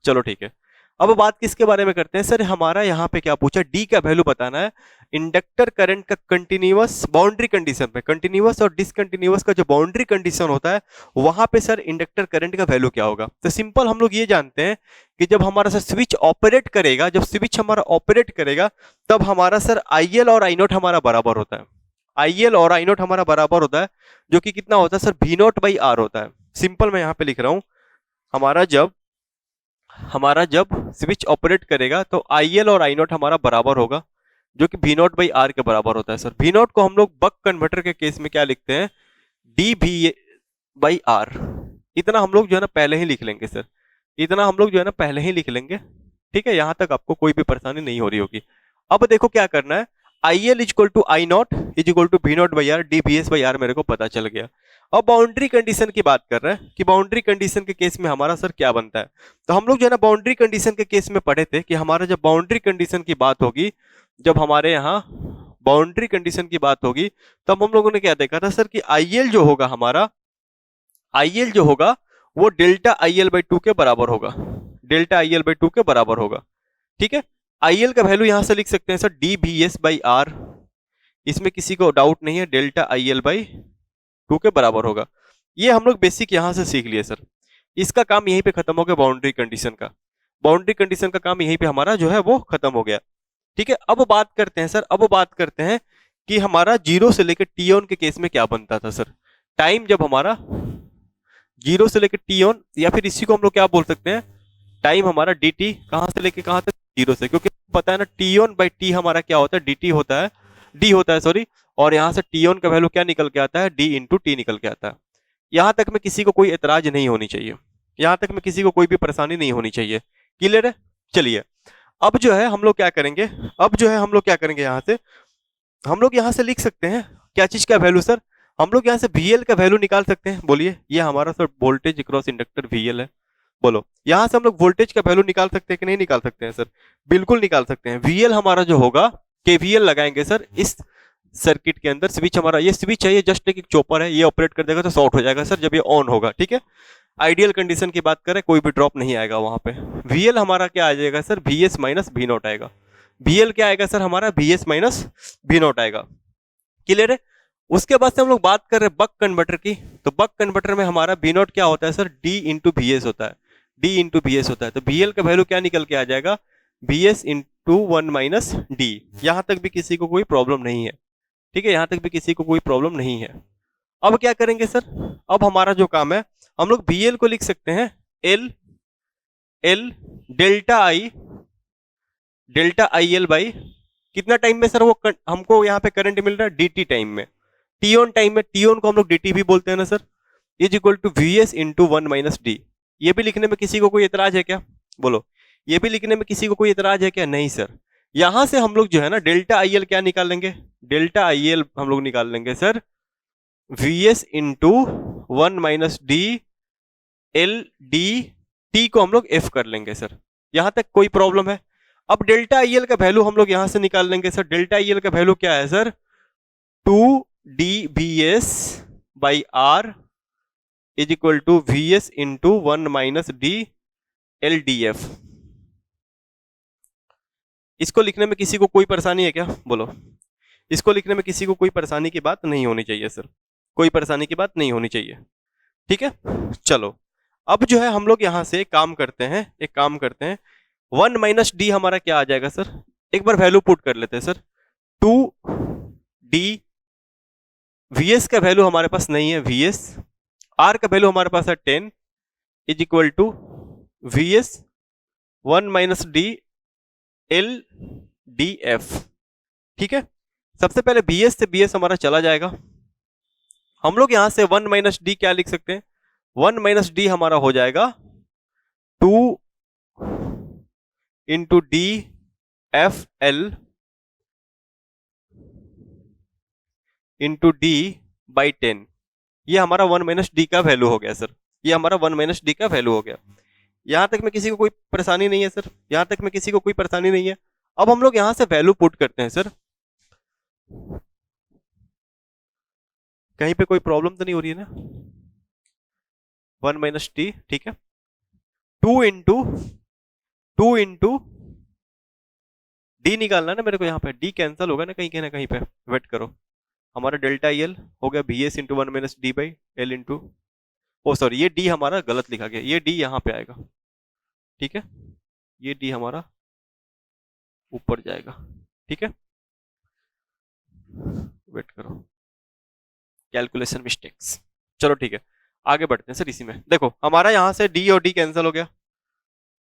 चलो ठीक है, अब बात किसके बारे में करते हैं सर, हमारा यहाँ पे क्या पूछा, डी का वैल्यू बताना है इंडक्टर करंट का कंटिन्यूअस बाउंड्री कंडीशन पे। कंटिन्यूअस और डिसकंटिन्यूअस का जो बाउंड्री कंडीशन होता है वहां पे सर इंडक्टर करंट का वैल्यू क्या होगा। तो सिंपल हम लोग ये जानते हैं कि जब हमारा सर स्विच ऑपरेट करेगा, जब स्विच हमारा ऑपरेट करेगा तब हमारा सर IL और I0 हमारा बराबर होता है। IL और I0 हमारा बराबर होता है जो कि कितना होता है सर V0/R होता है। सिंपल मैं यहाँ पे लिख रहा हूं, हमारा जब स्विच ऑपरेट करेगा तो IL और I0 हमारा बराबर होगा जो कि V0/R के बराबर होता है सर। V0 को हम लोग बक कन्वर्टर के केस में क्या लिखते हैं, dV/R। इतना हम लोग जो है ना पहले ही लिख लेंगे सर, इतना हम लोग जो है ना पहले ही लिख लेंगे। ठीक है, यहां तक आपको कोई भी परेशानी नहीं हो रही होगी। अब देखो क्या करना है, I L is to I not is equal to V nought by R D B S by R मेरे को पता चल गया। अब बाउंड्री कंडीशन की बात कर रहे हैं कि बाउंड्री कंडीशन के केस में हमारा सर क्या बनता है। तो हम लोग जो है ना बाउंड्री कंडीशन के केस में पढ़े थे कि हमारा जब बाउंड्री कंडीशन की बात होगी, जब हमारे यहाँ बाउंड्री कंडीशन की बात होगी, तब हम लोगों ने क्या देखा था सर कि आई एल जो होगा हमारा, आई एल जो होगा वो delta I L by two के बराबर होगा, delta I L by two के बराबर होगा। ठीक है, आई एल का वैल्यू यहां से लिख सकते हैं sir D B S by R, इसमें किसी को डाउट नहीं है, delta I L by two के बराबर होगा। ये हम लोग बेसिक यहां से सीख लिए सर, इसका काम यहीं पे खत्म हो गया बाउंड्री कंडीशन का, बाउंड्री कंडीशन का काम यहीं पे हमारा जो है वो खत्म हो गया। ठीक है, अब बात करते हैं सर, अब बात करते हैं कि हमारा जीरो से लेकर टी ऑन के केस में क्या बनता था सर। टाइम जब हमारा जीरो से लेकर टी ऑन, या फिर इसी को हम लोग क्या बोल सकते हैं, टाइम हमारा डी टी कहां से लेकर कहां तक, जीरो से, क्योंकि पता है ना टी ऑन बाई टी हमारा क्या होता है, डी टी होता है, डी होता है सॉरी, और यहां से टी ऑन का वैल्यू क्या निकल के आता है, डी इंटू टी निकल के आता है। यहां तक में किसी को कोई एतराज नहीं होनी चाहिए, यहां तक में किसी को कोई भी परेशानी नहीं होनी चाहिए। क्लियर है? चलिए अब जो है हम लोग क्या करेंगे, अब जो है हम लोग क्या करेंगे, यहां से हम लोग यहां से लिख सकते हैं क्या चीज का वैल्यू सर, हम लोग यहां से VL का वैल्यू निकाल सकते हैं। बोलिए, ये हमारा sir voltage cross inductor VL है, बोलो यहां से हम लोग वोल्टेज का वैल्यू निकाल सकते हैं कि नहीं निकाल सकते हैं सर, बिल्कुल निकाल सकते हैं। VL हमारा जो होगा, KVL लगाएंगे सर इस सर्किट के अंदर, स्विच हमारा ये स्विच है, ये जस्ट एक चॉपर है, ये ऑपरेट कर देगा तो शॉर्ट हो जाएगा सर जब ये ऑन होगा। ठीक है, आइडियल कंडीशन की बात करें, कोई भी ड्रॉप नहीं आएगा वहां पे। VL हमारा क्या आ जाएगा sir, VS minus V not आएगा। VL क्या आएगा सर हमारा, VS माइनस V नॉट आएगा। क्लियर है? उसके बाद से हम लोग बात कर रहे हैं बक कन्वर्टर की, तो बक कन्वर्टर में हमारा V नॉट क्या होता है सर, D इंटू VS होता है, D इंटू VS होता है। तो VL का वैल्यू क्या निकल के आ जाएगा, VS into one minus D। यहां तक भी किसी को कोई प्रॉब्लम नहीं है। ठीक है, यहां तक भी किसी को कोई प्रॉब्लम नहीं है। अब क्या करेंगे सर, अब हमारा जो काम है, हम लोग VL को लिख सकते हैं L L delta I L by कितना टाइम में सर वो हमको यहाँ पे करंट मिल रहा है, dt टाइम में, टी ऑन टाइम में, टी ऑन को हम लोग dt भी बोलते हैं ना sir, is equal to VS into one minus D. ये भी लिखने में किसी को कोई एतराज है क्या, बोलो, ये भी लिखने में किसी को कोई एतराज है क्या, नहीं सर। यहां से हम लोग जो है ना डेल्टा आई एल क्या निकाल लेंगे, डेल्टा आई एल हम लोग निकाल लेंगे sir VS into one minus D L D, T को हम लोग F कर लेंगे सर। यहां तक कोई प्रॉब्लम है? अब डेल्टा आई एल का वैल्यू हम लोग यहां से निकाल लेंगे सर, डेल्टा आई एल का वैल्यू क्या है sir, 2dBS by R is equal to VS into one minus D L D F. इसको लिखने में किसी को कोई परेशानी है क्या, बोलो, इसको लिखने में किसी को कोई परेशानी की बात नहीं होनी चाहिए सर, कोई परेशानी की बात नहीं होनी चाहिए। ठीक है, चलो अब जो है हम लोग यहां से एक काम करते हैं, एक काम करते हैं, वन माइनस डी हमारा क्या आ जाएगा सर, एक बार वैल्यू पुट कर लेते हैं सर, 2d, VS का वैल्यू हमारे पास नहीं है, VS, R का वैल्यू हमारे पास है 10 is equal to VS one minus D L D F. ठीक है, सबसे पहले BS से BS हमारा चला जाएगा, हम लोग यहां से वन माइनस डी क्या लिख सकते हैं, वन माइनस डी हमारा हो जाएगा 2 into D F L into D by 10। ये हमारा वन माइनस डी का वैल्यू हो गया सर, ये हमारा वन माइनस डी का वैल्यू हो गया। यहां तक में किसी को कोई परेशानी नहीं है सर, यहां तक में किसी को कोई परेशानी नहीं है। अब हम लोग यहां से वैल्यू पुट करते हैं सर, कहीं पे कोई प्रॉब्लम तो नहीं हो रही है ना, वन माइनस टी, ठीक है, 2 इंटू डी निकालना ना मेरे को, यहाँ पे डी कैंसिल होगा ना कहीं पे, वेट करो, हमारा डेल्टा एल हो गया VS into one minus D by L into, oh sorry ये डी हमारा गलत लिखा गया, ये डी यहाँ पे आएगा। ठीक है, ये डी हमारा ऊपर जाएगा। ठीक है, वेट करो, कैलकुलेशन मिस्टेक्स, चलो ठीक है आगे बढ़ते हैं सर। इसी में देखो हमारा यहाँ से डी और डी कैंसिल हो गया,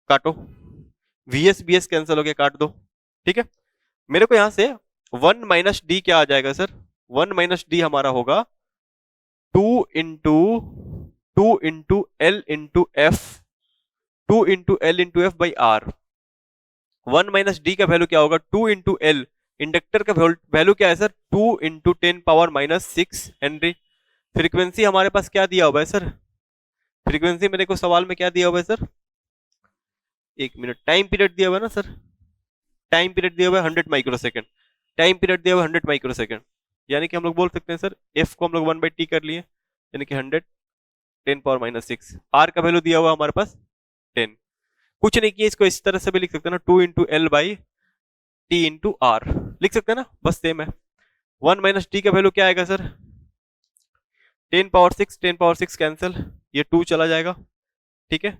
काटो, VS BS कैंसिल हो गया, काट दो। ठीक है, मेरे को यहां से वन माइनस डी क्या आ जाएगा सर, वन माइनस डी हमारा होगा 2 into 2 into L into F, 2 into L into F by R. 1 minus D का वैल्यू क्या होगा, 2 इंटू एल, इंडक्टर का वैल्यू क्या है sir, 2 into 10 power minus 6 henry. Frequency हमारे पास क्या दिया हुआ है सर, फ्रीक्वेंसी मेरे को सवाल में क्या दिया हुआ है सर, एक मिनट, टाइम पीरियड दिया हुआ है ना सर, टाइम पीरियड दिया हुआ है 100 माइक्रोसेकंड, टाइम पीरियड दिया हुआ है 100 माइक्रोसेकंड, यानी कि हम लोग बोल सकते हैं सर एफ को हम लोग 1/t कर लिए, यानी कि 100 10 पावर माइनस 6। आर का वैल्यू दिया हुआ हमारे पास 10, कुछ नहीं किया, इसको इस तरह से भी लिख सकते हैं ना, 2 into L by T into R लिख सकते हैं ना, बस सेम है। 1 माइनस टी का वैल्यू क्या आएगा सर, 10 पावर 6, 10 पावर 6 कैंसिल, ये 2 चला जाएगा, ठीक है,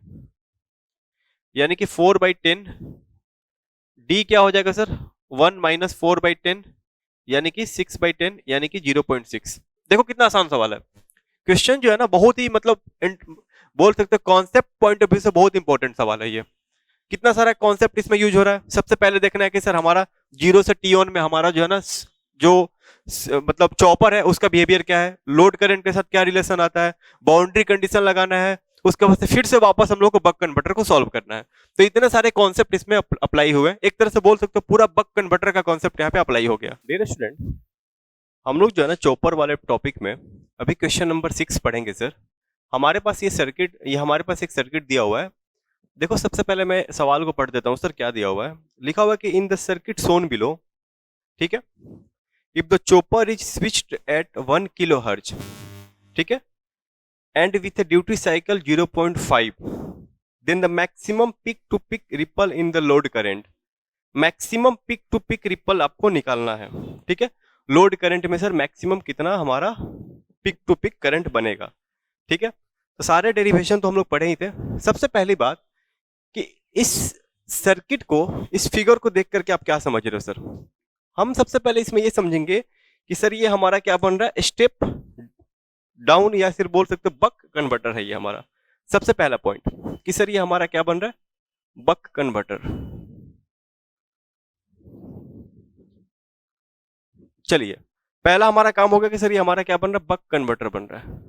यानी कि 4/10, डी क्या हो जाएगा सर, 1 माइनस 4/10, यानी कि 6/10, यानी कि 0.6। देखो कितना आसान सवाल है, क्वेश्चन जो है ना बहुत ही मतलब बोल सकते कॉन्सेप्ट पॉइंट ऑफ व्यू से बहुत इंपॉर्टेंट सवाल है ये। कितना सारा कॉन्सेप्ट इसमें यूज हो रहा है, सबसे पहले देखना है कि सर हमारा 0 से टी ऑन में हमारा जो है ना जो मतलब चॉपर है उसका बिहेवियर क्या है, लोड करंट के साथ क्या रिलेशन आता है, बाउंड्री कंडीशन लगाना है, उसके बाद फिर से वापस हम लोग को बक कन्वर्टर को सॉल्व करना है। तो इतने सारे कॉन्सेप्ट इसमें अप्लाई हुए, एक तरह से बोल सकते हो पूरा बक कन्वर्टर का कॉन्सेप्ट यहाँ पे अप्लाई हो गया। डियर स्टूडेंट, हम लोग जो है ना चॉपर वाले टॉपिक में अभी क्वेश्चन नंबर 6 पढ़ेंगे सर। हमारे पास ये सर्किट, ये हमारे पास एक सर्किट दिया हुआ है। देखो सबसे पहले मैं सवाल को पढ़ देता हूँ सर, क्या दिया हुआ है, लिखा हुआ है कि in the circuit shown below, ठीक है, if the chopper is switched at 1 kilo hertz, ठीक है, and with a duty cycle 0.5, then the maximum peak to peak ripple in the load current, maximum peak to peak ripple आपको निकालना है, ठीक है, load current में sir maximum कितना हमारा पिक टू पिक करंट बनेगा, ठीक है। तो सारे डेरिवेशन तो हम लोग पढ़े ही थे। सबसे पहली बात कि इस सर्किट को, इस फिगर को देख करके आप क्या समझ रहे हो सर, हम सबसे पहले इसमें ये समझेंगे कि सर ये हमारा क्या बन रहा है, स्टेप डाउन या फिर बोल सकते बक कन्वर्टर है ये हमारा। सबसे पहला पॉइंट कि सर ये हमारा क्या बन रहा है, बक कन्वर्टर। चलिए पहला हमारा काम हो गया कि सर ये हमारा क्या बन रहा है, बक कन्वर्टर बन रहा है।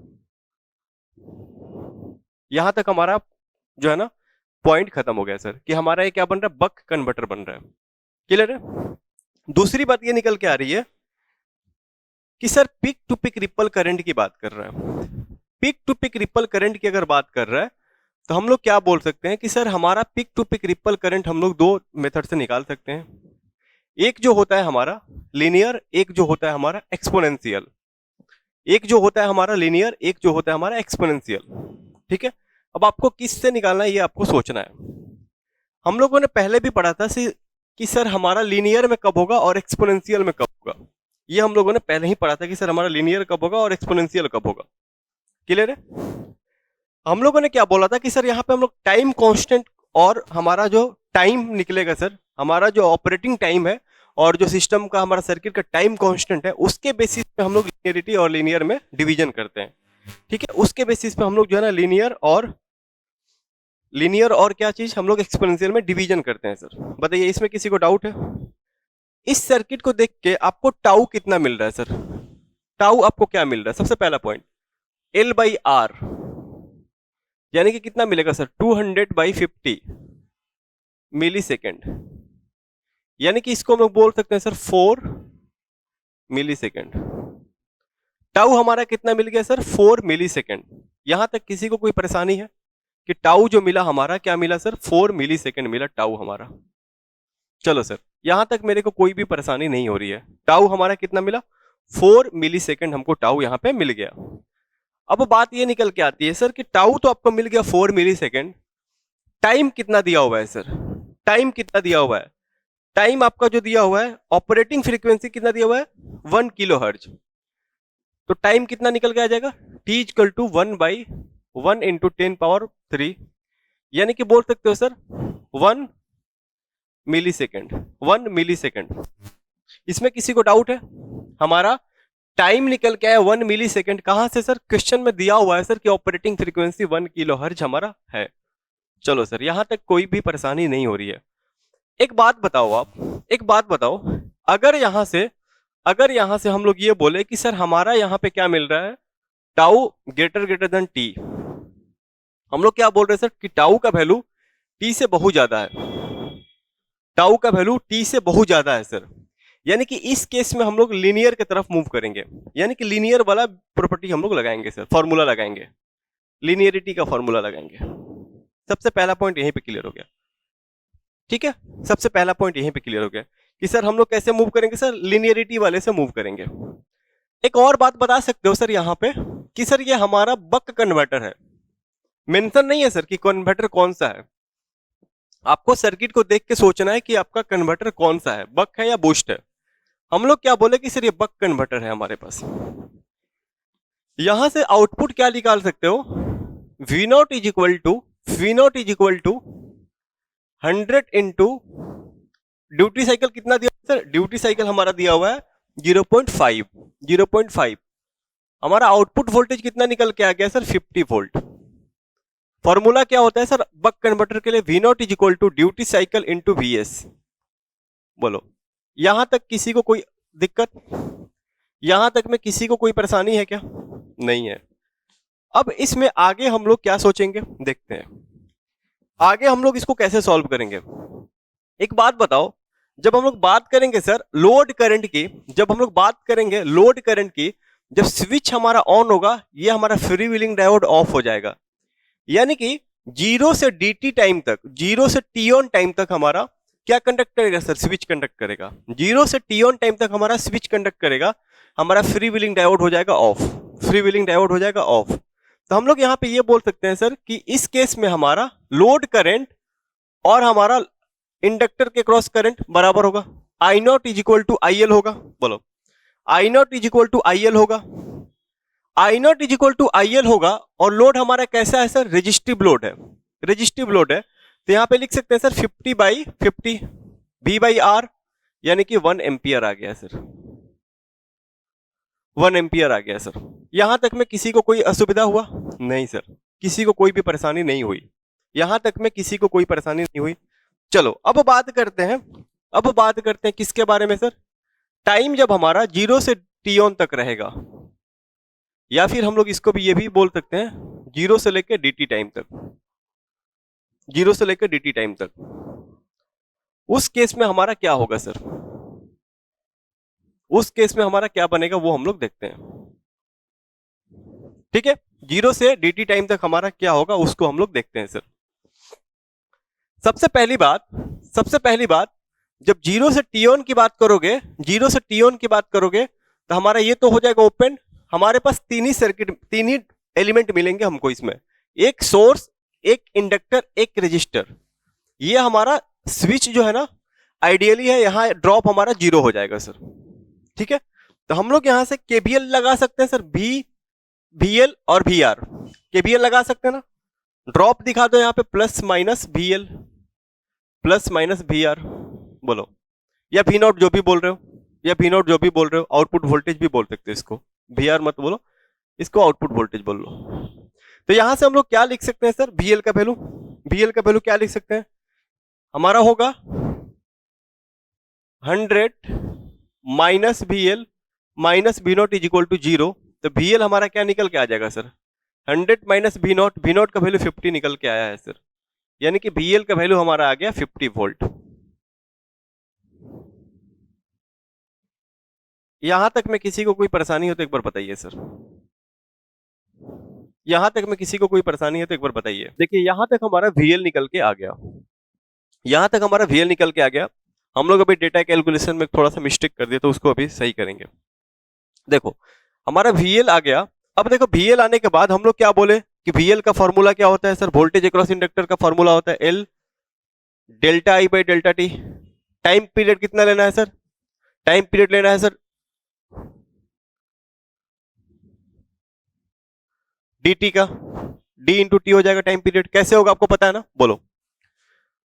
यहां तक हमारा जो है ना पॉइंट खत्म हो गया सर कि हमारा ये क्या बन रहा है, बक कन्वर्टर बन रहा है। क्लियर है। दूसरी बात ये निकल के आ रही है कि sir peak to peak ripple current की बात कर रहा है। Peak to peak ripple current की अगर बात कर रहा है तो हम लोग क्या बोल सकते हैं कि सर हमारा peak to peak ripple current हम लोग दो मेथड से निकाल सकते हैं। एक जो होता है हमारा लीनियर, एक जो होता है हमारा एक्सपोनेंशियल। एक जो होता है हमारा लीनियर, एक जो होता है हमारा एक्सपोनेंशियल, ठीक है। अब आपको किस से निकालना है ये आपको सोचना है। हम लोगों ने पहले भी पढ़ा था कि सर हमारा लीनियर में कब होगा और एक्सपोनेंशियल में कब होगा। ये हम लोगों ने पहले ही पढ़ा था कि सर हमारा लीनियर कब होगा और एक्सपोनेंशियल कब होगा। क्लियर है। हम लोगों ने क्या बोला था कि सर यहाँ पे हम लोग टाइम कांस्टेंट और हमारा जो टाइम निकलेगा सर, हमारा जो ऑपरेटिंग टाइम है और जो सिस्टम का हमारा सर्किट का टाइम कांस्टेंट है, उसके बेसिस पे हम लोग लीनियरिटी और लीनियर में डिवीजन करते हैं, ठीक है। उसके बेसिस पे हम लोग जो है ना लीनियर और क्या चीज हम लोग एक्सपोनेंशियल में डिवीजन करते हैं सर। बताइए इसमें किसी को डाउट है। इस सर्किट को देख के आपको टाउ कितना मिल रहा है सर, टाउ आपको क्या मिल रहा है, सबसे पहला पॉइंट L बाई आर, यानी कि कितना मिलेगा सर 200/50 मिली सेकेंड, यानी कि इसको हम लोग बोल सकते हैं सर 4 मिली सेकेंड। टाउ हमारा कितना मिल गया सर 4 मिली सेकेंड। यहां तक किसी को कोई परेशानी है कि टाउ जो मिला हमारा क्या मिला सर, 4 मिली सेकेंड मिला टाउ हमारा। चलो सर यहां तक मेरे को कोई भी परेशानी नहीं हो रही है। टाउ हमारा कितना मिला, 4 मिली सेकेंड हमको टाउ यहां पे मिल गया। अब बात ये निकल के आती है सर कि टाउ तो आपको मिल गया 4 मिली सेकेंड, टाइम कितना दिया हुआ है सर, टाइम कितना दिया हुआ है, टाइम आपका जो दिया हुआ है ऑपरेटिंग फ्रीक्वेंसी कितना दिया हुआ है 1 किलो हर्ज। तो टाइम कितना निकल के आ जाएगा, T equal to 1/1 into 10 power 3, यानी कि बोल सकते हो sir 1 millisecond, 1 millisecond. इसमें किसी को डाउट है। हमारा टाइम निकल के आया 1 मिली सेकेंड, कहां से सर, क्वेश्चन में दिया हुआ है सर कि ऑपरेटिंग फ्रीक्वेंसी 1 किलो हर्ज हमारा है। चलो सर यहां तक कोई भी परेशानी नहीं हो रही है। एक बात बताओ आप, एक बात बताओ, अगर यहां से हम लोग ये बोले कि सर हमारा यहां पे क्या मिल रहा है, टाउ ग्रेटर देन टी, हम लोग क्या बोल रहे हैं सर कि टाउ का वैल्यू टी से बहुत ज्यादा है, टाउ का वैल्यू टी से बहुत ज्यादा है सर। यानी कि इस केस में हम लोग लीनियर की तरफ मूव करेंगे, यानी कि लीनियर वाला प्रॉपर्टी हम लोग लगाएंगे सर, फॉर्मूला लगाएंगे, लीनियरिटी का फॉर्मूला लगाएंगे। सबसे पहला पॉइंट यहीं पे क्लियर हो गया, ठीक है। सबसे पहला पॉइंट यहीं पे क्लियर हो गया कि सर हम लोग कैसे मूव करेंगे सर, लीनियरिटी वाले से मूव करेंगे। एक और बात बता सकते हो सर यहाँ पे कि सर ये हमारा बक कन्वर्टर है, मेंशन नहीं है सर कि कन्वर्टर कौन सा है। आपको सर्किट को देख के सोचना है कि आपका कन्वर्टर कौन सा है, बक है या बूस्ट है। हम लोग क्या बोले कि सर ये बक कन्वर्टर है हमारे पास। यहां से आउटपुट क्या निकाल सकते हो, V not is equal to 100 into duty cycle कितना दिया सर, ड्यूटी साइकिल हमारा दिया हुआ है 0.5। हमारा आउटपुट वोल्टेज कितना निकल के आ गया सर, 50 वोल्ट। फॉर्मूला क्या होता है सर बक कन्वर्टर के लिए, V not is equal to duty cycle into VS। बोलो यहां तक किसी को कोई दिक्कत, यहां तक में किसी को कोई परेशानी है क्या, नहीं है। अब इसमें आगे हम लोग क्या सोचेंगे देखते हैं, आगे हम लोग इसको कैसे सॉल्व करेंगे। एक बात बताओ, जब हम लोग बात करेंगे सर लोड करंट की, जब हम लोग बात करेंगे लोड करंट की, जब स्विच हमारा ऑन होगा ये हमारा फ्री व्हीलिंग डायोड ऑफ हो जाएगा। यानी कि 0 से dt टाइम तक, 0 से t ऑन टाइम तक हमारा क्या कंडक्ट करेगा सर, स्विच कंडक्ट करेगा। 0 से t ऑन टाइम तक हमारा स्विच कंडक्ट करेगा, हमारा फ्री व्हीलिंग डायोड हो जाएगा ऑफ, फ्री व्हीलिंग डायोड हो जाएगा ऑफ। तो हम लोग यहां पे ये बोल सकते हैं सर कि इस केस में हमारा लोड करंट और हमारा इंडक्टर के क्रॉस करंट बराबर होगा, I naught is equal to IL होगा। बोलो I naught is equal to IL होगा, I naught is equal to IL होगा। और लोड हमारा कैसा है सर, रेजिस्टिव लोड है, रेजिस्टिव लोड है। तो यहां पे लिख सकते हैं सर 50/50 V/R, यानी कि 1 एम्पियर आ गया सर, 1 एम्पियर आ गया सर। यहां तक में किसी को कोई असुविधा हुआ, नहीं सर, किसी को कोई भी परेशानी नहीं हुई, यहां तक में किसी को कोई परेशानी नहीं हुई। चलो अब बात करते हैं, अब बात करते हैं किसके बारे में सर, टाइम जब हमारा 0 से t ऑन तक रहेगा, या फिर हम लोग इसको भी ये भी बोल सकते हैं 0 से लेकर dt टाइम तक, 0 से लेकर dt टाइम तक। उस केस में हमारा क्या होगा सर, उस केस में हमारा क्या बनेगा वो हम लोग देखते हैं, ठीक है। 0 से dt टाइम तक हमारा क्या होगा उसको हम लोग देखते हैं सर। सबसे पहली बात जब 0 से t ऑन की बात करोगे, 0 से t ऑन की बात करोगे तो हमारा ये तो हो जाएगा ओपन। हमारे पास तीन ही सर्किट, तीन ही एलिमेंट मिलेंगे हमको इसमें, एक सोर्स, एक इंडक्टर, एक रेजिस्टर। ये हमारा स्विच जो है ना आइडियली है, यहां ड्रॉप हमारा 0 हो जाएगा सर, ठीक है। तो हम लोग यहां से केबीएल लगा सकते हैं सर, VL और VR, केबीएल लगा सकते हैं ना। ड्रॉप दिखा दो यहाँ पे +- VL +- VR, बोलो, या V नॉट जो भी बोल रहे हो, या V नॉट जो भी बोल रहे हो, आउटपुट वोल्टेज भी बोल सकते हो इसको, VR मत बोलो, इसको आउटपुट वोल्टेज बोल लो। तो यहां से हम लोग क्या लिख सकते हैं सर, VL का वैल्यू, VL का वैल्यू क्या लिख सकते हैं, हमारा होगा 100 - VL - V not is equal to 0। तो VL हमारा क्या निकल के आ जाएगा sir, 100 - V naught, V naught का वैल्यू 50 निकल के आया है सर, यानी कि VL का वैल्यू हमारा आ गया 50 वोल्ट। यहां तक में किसी को कोई परेशानी हो तो एक बार बताइए सर, यहां तक में किसी को कोई परेशानी है तो एक बार बताइए। देखिए यहां तक हमारा VL निकल के आ गया, यहां तक हमारा VL निकल के आ गया। हम लोग अभी डेटा कैलकुलेशन में थोड़ा सा मिस्टेक कर दिया तो उसको अभी सही करेंगे। देखो हमारा VL आ गया। अब देखो VL आने के बाद हम लोग क्या बोले कि VL का फॉर्मूला क्या होता है सर, वोल्टेज अक्रॉस इंडक्टर का फॉर्मूला होता है L delta I by delta T. Time period कितना लेना है सर, टाइम पीरियड लेना है सर dt का, d इंटू टी हो जाएगा टाइम पीरियड। कैसे होगा आपको पता है ना, बोलो।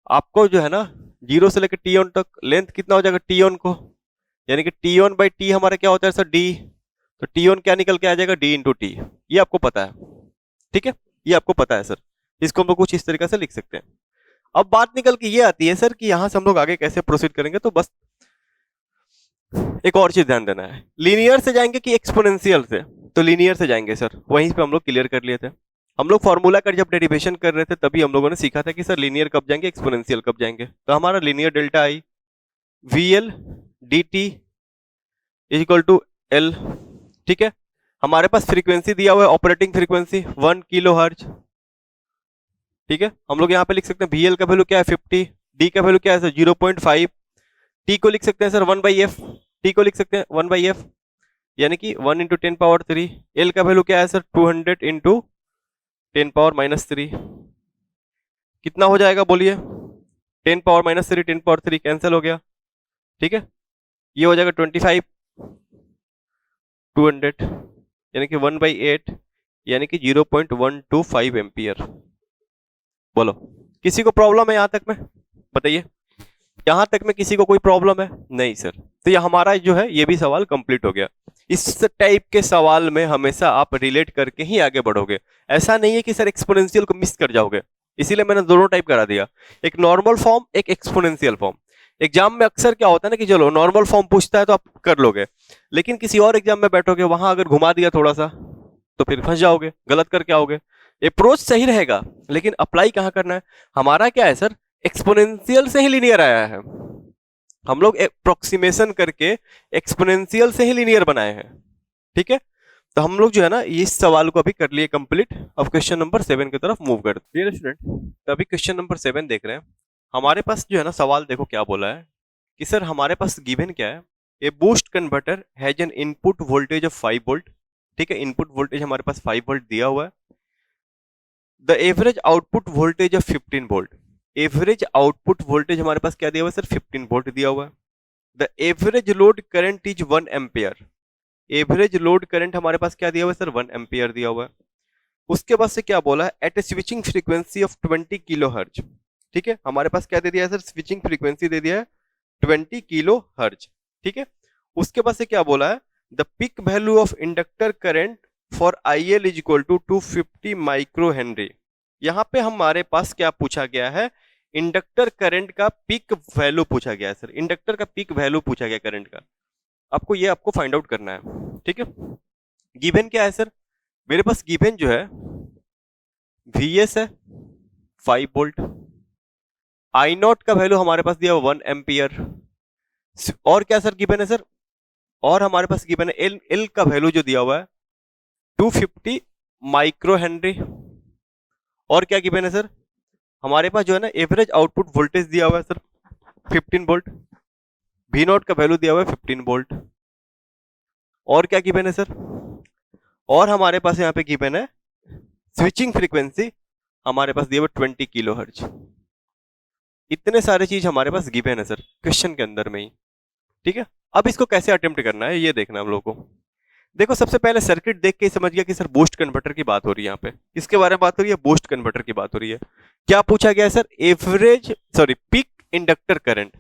आपको जो है ना 0 से लेकर t ऑन तक लेंथ कितना हो जाएगा t ऑन को, यानी कि t ऑन बाई टी हमारा क्या होता है सर d। तो t ऑन क्या निकल के आ जाएगा d इंटू टी, ये आपको पता है, ठीक है, ये आपको पता है सर। इसको हम लोग कुछ इस तरीके से लिख सकते हैं। अब बात निकल के ये आती है सर कि यहां से हम लोग आगे कैसे प्रोसीड करेंगे। तो बस एक और चीज ध्यान देना है, लीनियर से जाएंगे कि एक्सपोनेंशियल से, तो लीनियर से जाएंगे सर, वहीं पे हम लोग क्लियर कर लिए थे। हम लोग फॉर्मूला का जब डेरिवेशन कर रहे थे तभी हम लोगों ने सीखा था कि सर लीनियर कब जाएंगे, एक्सपोनेंशियल कब जाएंगे। तो हमारा linear delta I V L D T is equal to L. ठीक है, हमारे पास फ्रीक्वेंसी दिया हुआ है ऑपरेटिंग फ्रीक्वेंसी 1 किलो हर्ज। ठीक है, हम लोग यहाँ पे लिख सकते हैं वी एल का वैल्यू क्या है 50, डी का वैल्यू क्या है सर 0.5, टी को लिख सकते हैं सर 1/f, टी को लिख सकते हैं 1/f यानी कि 1 इंटू 10⁻3। एल का वैल्यू क्या है सर 200 इंटू 10⁻³ कितना हो जाएगा बोलिए, 10⁻³ 10⁻3 कैंसिल हो गया। ठीक है, ये हो जाएगा 25 200 यानी कि 1/8 यानी कि 0.125 एम्पियर। बोलो किसी को प्रॉब्लम है यहां तक में, बताइए यहां तक में किसी को कोई प्रॉब्लम है? नहीं सर। तो ये हमारा जो है ये भी सवाल कंप्लीट हो गया। इस टाइप के सवाल में हमेशा आप रिलेट करके ही आगे बढ़ोगे, ऐसा नहीं है कि सर एक्सपोनेंशियल को मिस कर जाओगे। इसीलिए मैंने दोनों टाइप करा दिया, एक नॉर्मल फॉर्म एक एक्सपोनेंशियल फॉर्म। एग्जाम में अक्सर क्या होता है ना कि चलो नॉर्मल फॉर्म पूछता है तो आप कर लोगे, लेकिन किसी और एग्जाम में बैठोगे वहां अगर घुमा दिया थोड़ा सा तो फिर फंस जाओगे, गलत करके आओगे। अप्रोच सही रहेगा लेकिन अप्लाई कहां करना है। हमारा क्या है सर, एक्सपोनेंशियल से ही लीनियर आया है, हम लोग अप्रोक्सीमेशन करके एक्सपोनेंशियल से ही लीनियर बनाए हैं। ठीक है, तो हम लोग जो है ना इस सवाल को अभी कर लिए कंप्लीट। अब क्वेश्चन नंबर 7 की तरफ मूव करते हैं स्टूडेंट। तो अभी क्वेश्चन नंबर 7 देख रहे हैं। हमारे पास जो है ना सवाल देखो क्या बोला है कि सर हमारे पास गिवन क्या है, a boost converter has an input voltage of 5 volt. ठीक है, इनपुट वोल्टेज हमारे पास 5 वोल्ट दिया हुआ है। The average output voltage of 15 volt. Average output voltage हमारे पास क्या दिया हुआ है सर 15 वोल्ट दिया हुआ है। The average load current is 1 ampere. Average load current हमारे पास क्या दिया हुआ है सर 1 एम्पियर दिया हुआ है। उसके बाद से क्या बोला है, at a switching frequency of 20 kilo हर्ज। ठीक है, हमारे पास क्या दे दिया है सर, स्विचिंग फ्रीक्वेंसी दे दिया है 20 किलो हर्ज। ठीक है, उसके बाद से क्या बोला है, the peak value of inductor current for I L is equal to 250 micro henry. यहां पे हमारे पास क्या पूछा गया है, इंडक्टर करंट का पिक वैल्यू पूछा गया है सर, इंडक्टर का पिक वैल्यू पूछा गया करंट का। आपको फाइंड आउट करना है। ठीक है, गिवन क्या है सर, मेरे पास गिवन जो है Vs है 5 वोल्ट, आई नॉट का वैल्यू हमारे पास दिया 1 एम्पियर, और क्या सर गिवन है सर, और हमारे पास गिवन है एल का वैल्यू जो दिया हुआ है 250 माइक्रो हेनरी, और क्या गिवन है सर, हमारे पास जो है ना एवरेज आउटपुट वोल्टेज दिया हुआ है सर 15 वोल्ट, वी नॉट का वैल्यू दिया हुआ है 15 वोल्ट, और क्या गिवन है सर, और हमारे पास यहाँ पे गिवन है स्विचिंग फ्रीक्वेंसी हमारे पास दिया हुआ 20 किलो हर्ज। इतने सारे चीज हमारे पास गिवन है सर क्वेश्चन के अंदर में ही। ठीक है, अब इसको कैसे अटेम्प्ट करना है ये देखना हम लोगों को। देखो सबसे पहले सर्किट देख के ही समझ गया कि सर बूस्ट कन्वर्टर की बात हो रही है, यहाँ पे किसके बारे में बात हो रही है, बूस्ट कन्वर्टर की बात हो रही है। क्या पूछा गया है sir, peak inductor current.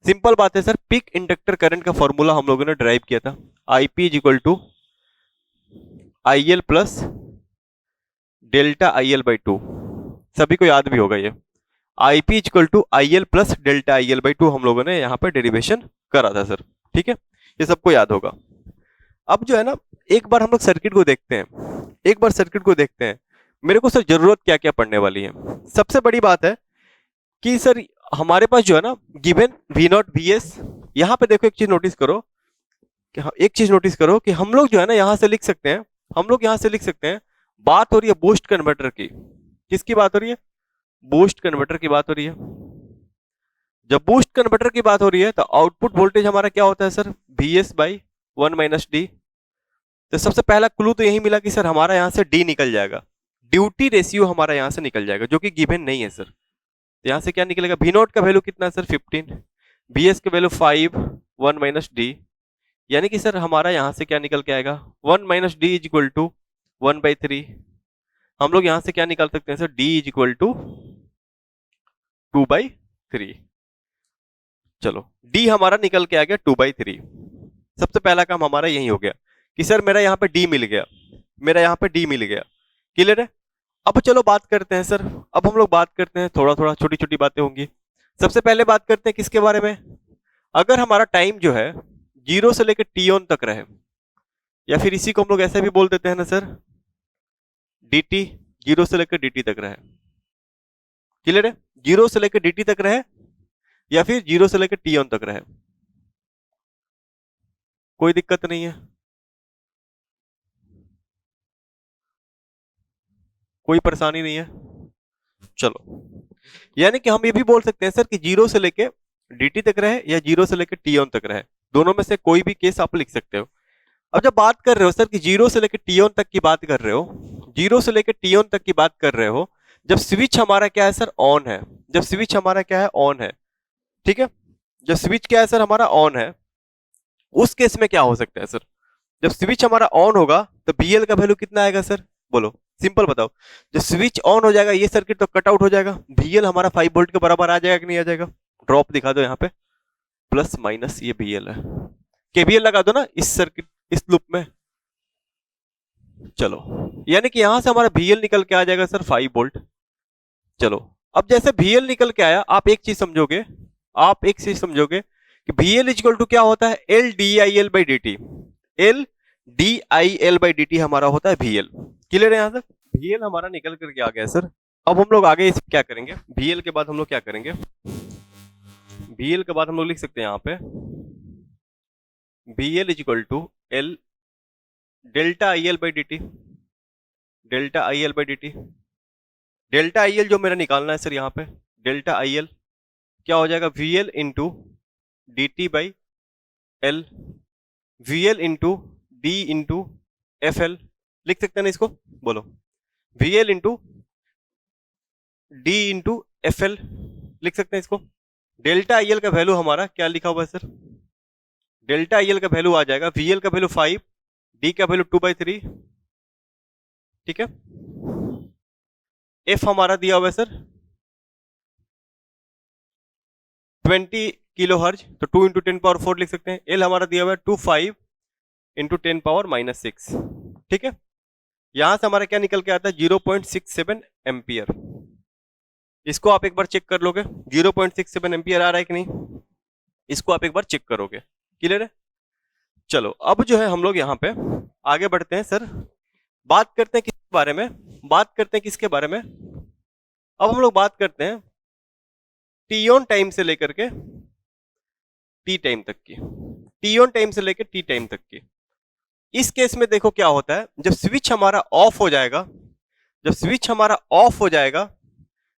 Simple बात है सर, पिक इंडक्टर करंट का फॉर्मूला हम लोगों ने ड्राइव किया था, IP is equal to I L plus delta I L by 2। सभी को याद भी होगा ये, IP is equal to I L plus delta I L by 2 हम लोगों ने यहाँ पे डेरिवेशन करा था सर। ठीक है, ये सबको याद होगा। अब जो है ना एक बार हम लोग सर्किट को देखते हैं, एक बार सर्किट को देखते हैं मेरे को सर जरूरत क्या क्या पड़ने वाली है। सबसे बड़ी बात है कि सर हमारे पास जो है ना given V naught V S, यहाँ पे देखो एक चीज नोटिस करो कि एक चीज नोटिस करो कि हम लोग जो है ना यहां से लिख सकते हैं, हम लोग यहां से लिख सकते हैं, बात हो रही है बूस्ट कन्वर्टर की। किसकी बात हो रही है, बूस्ट कन्वर्टर की बात हो रही है। जब बूस्ट कन्वर्टर की बात हो रही है तो आउटपुट वोल्टेज हमारा क्या होता है sir, V S by 1 minus D. तो सबसे पहला क्लू तो यही मिला कि सर हमारा यहां से डी निकल जाएगा, ड्यूटी रेशियो हमारा यहां से निकल जाएगा जो कि गिवन नहीं है सर। तो यहां से क्या निकलेगा, वी नॉट का वैल्यू कितना है सर 15, वी एस का वैल्यू 5 1 माइनस डी, यानी कि सर हमारा यहां से क्या निकल के आएगा 1 minus D is equal to 1/3। हम लोग यहां से क्या निकाल सकते हैं sir, D is equal to 2/3। चलो डी हमारा निकल के आ गया 2/3। सबसे पहला काम हमारा यही हो गया कि सर मेरा यहाँ पे डी मिल गया, मेरा यहाँ पे डी मिल गया। क्लियर है, अब चलो बात करते हैं सर, अब हम लोग बात करते हैं थोड़ा थोड़ा छोटी छोटी बातें होंगी। सबसे पहले बात करते हैं किसके बारे में, अगर हमारा टाइम जो है 0 से लेकर टी ऑन तक रहे, या फिर इसी को हम लोग ऐसे भी बोल देते हैं ना सर, dt जीरो से लेकर dt तक रहे। क्लियर है? जीरो से लेकर dt तक रहे या फिर जीरो से लेकर टी ऑन तक रहे, कोई दिक्कत नहीं है, कोई परेशानी नहीं है। चलो, यानी कि हम ये भी बोल सकते हैं सर कि जीरो से लेके dt तक रहे या जीरो से लेके टी ऑन तक रहे, दोनों में से कोई भी केस आप लिख सकते हो। अब जब बात कर रहे हो सर कि जीरो से लेके टी ऑन तक की बात कर रहे हो, जीरो से लेके टी ऑन तक की बात कर रहे हो, जब स्विच हमारा क्या है सर, ऑन है, जब स्विच हमारा क्या है, ऑन है, ठीक है, जब स्विच क्या है सर हमारा ऑन है, उस केस में क्या हो सकता है सर, जब स्विच हमारा ऑन होगा तो बीएल का वैल्यू कितना आएगा सर, बोलो, सिंपल बताओ। जब स्विच ऑन हो जाएगा ये सर्किट तो कट आउट हो जाएगा, बीएल हमारा 5 वोल्ट के बराबर आ जाएगा कि नहीं आ जाएगा, ड्रॉप दिखा दो यहाँ पे, प्लस माइनस ये बीएल है, केबीएल लगा दो ना इस सर्किट, इस लूप में। चलो, यानी कि यहां से हमारा बीएल निकल के आ जाएगा सर 5 वोल्ट। चलो, अब जैसे बीएल निकल के आया, आप एक चीज समझोगे, आप एक चीज समझोगे कि बीएल इक्वल टू क्या होता है, L D I L by D T, L D I L by D T हमारा होता है बीएल। क्लियर है? यहां तक बीएल हमारा निकल करके आ गया सर। अब हम लोग आगे इस क्या करेंगे, बीएल के बाद हम लोग क्या करेंगे, बीएल के बाद हम लोग लिख सकते हैं यहाँ पे VL equal to L delta I L by D T, delta I L by D T, delta I L जो मेरा निकालना है सर यहाँ पे, डेल्टा आई एल क्या हो जाएगा, V L into D T by L, V L into D into F L, लिख सकते हैं ना इसको, बोलो, V L into D into F L, लिख सकते हैं इसको। डेल्टा आई एल का वैल्यू हमारा क्या लिखा हुआ है सर, डेल्टा आई एल का वैल्यू आ जाएगा, वी एल का वैल्यू 5, डी का वैल्यू 2/3, ठीक है, एफ हमारा दिया हुआ है सर 20 किलो हर्ज, तो 2 इंटू 10⁻⁴ लिख सकते हैं। एल हमारा दिया हुआ है 25 इंटू 10⁻⁻⁶, ठीक है। यहां से हमारा क्या निकल के आता है, 0.67 एम्पियर। इसको आप एक बार चेक कर लोगे, 0.67 एम्पियर आ रहा है कि नहीं, इसको आप एक बार चेक करोगे। क्लियर है? चलो, अब जो है हम लोग यहाँ पे आगे बढ़ते हैं सर, बात करते हैं किसके बारे में, बात करते हैं किसके बारे में, अब हम लोग बात करते हैं टी ऑन टाइम से लेकर के टी टाइम तक की, टी ऑन टाइम से लेकर टी टाइम तक की। इस केस में देखो क्या होता है, जब स्विच हमारा ऑफ हो जाएगा, जब स्विच हमारा ऑफ हो जाएगा,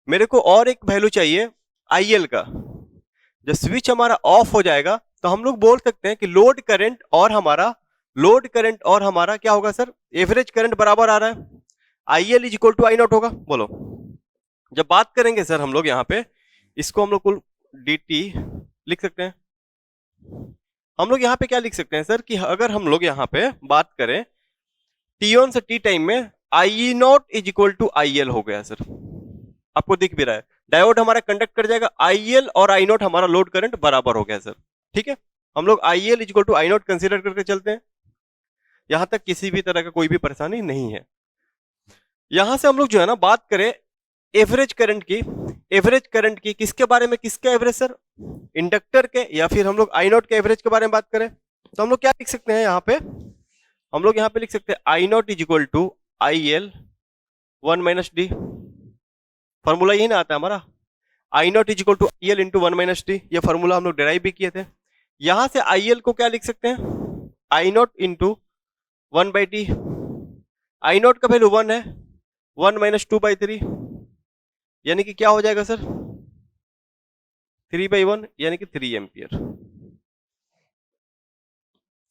मेरे को और एक वैल्यू चाहिए आईएल का। जब स्विच हमारा ऑफ हो जाएगा तो हम लोग बोल सकते हैं कि लोड करंट और हमारा, लोड करंट और हमारा क्या होगा सर, एवरेज करंट बराबर आ रहा है, IL is equal to I naught होगा। बोलो, जब बात करेंगे सर हम लोग यहाँ पे, इसको हम लोग कुल dt लिख सकते हैं। हम लोग यहाँ पे क्या लिख सकते हैं सर कि अगर हम लोग यहाँ पे बात करें टी ऑन से टी टाइम में, I not is equal to I L हो गया सर, आपको दिख भी रहा है, डायोड हमारा कंडक्ट कर जाएगा, आईएल और आई नॉट हमारा लोड करंट बराबर हो गया सर, ठीक है। हम लोग IL is equal to I naught consider करके चलते हैं, यहां तक किसी भी तरह का कोई भी परेशानी नहीं है। यहां से हम लोग जो है ना बात करें एवरेज करंट की, एवरेज करंट की किसके बारे में, किसका एवरेज सर, इंडक्टर के, या फिर हम लोग आई नॉट के एवरेज के बारे में बात करें, तो हम लोग क्या लिख सकते हैं यहाँ पे, हम लोग यहाँ पे लिख सकते हैं I not is equal to I L 1 minus D, formula यही ना आता है हमारा, I not is equal to I L into 1 minus D, ये फॉर्मूला हम लोग डिराइव भी किए थे। यहां से आई एल को क्या लिख सकते हैं, I nought into 1/t, I nought का वैल्यू 1 है, 1 माइनस 2/3, यानी कि क्या हो जाएगा सर 3/1, यानी कि 3 एम्पियर।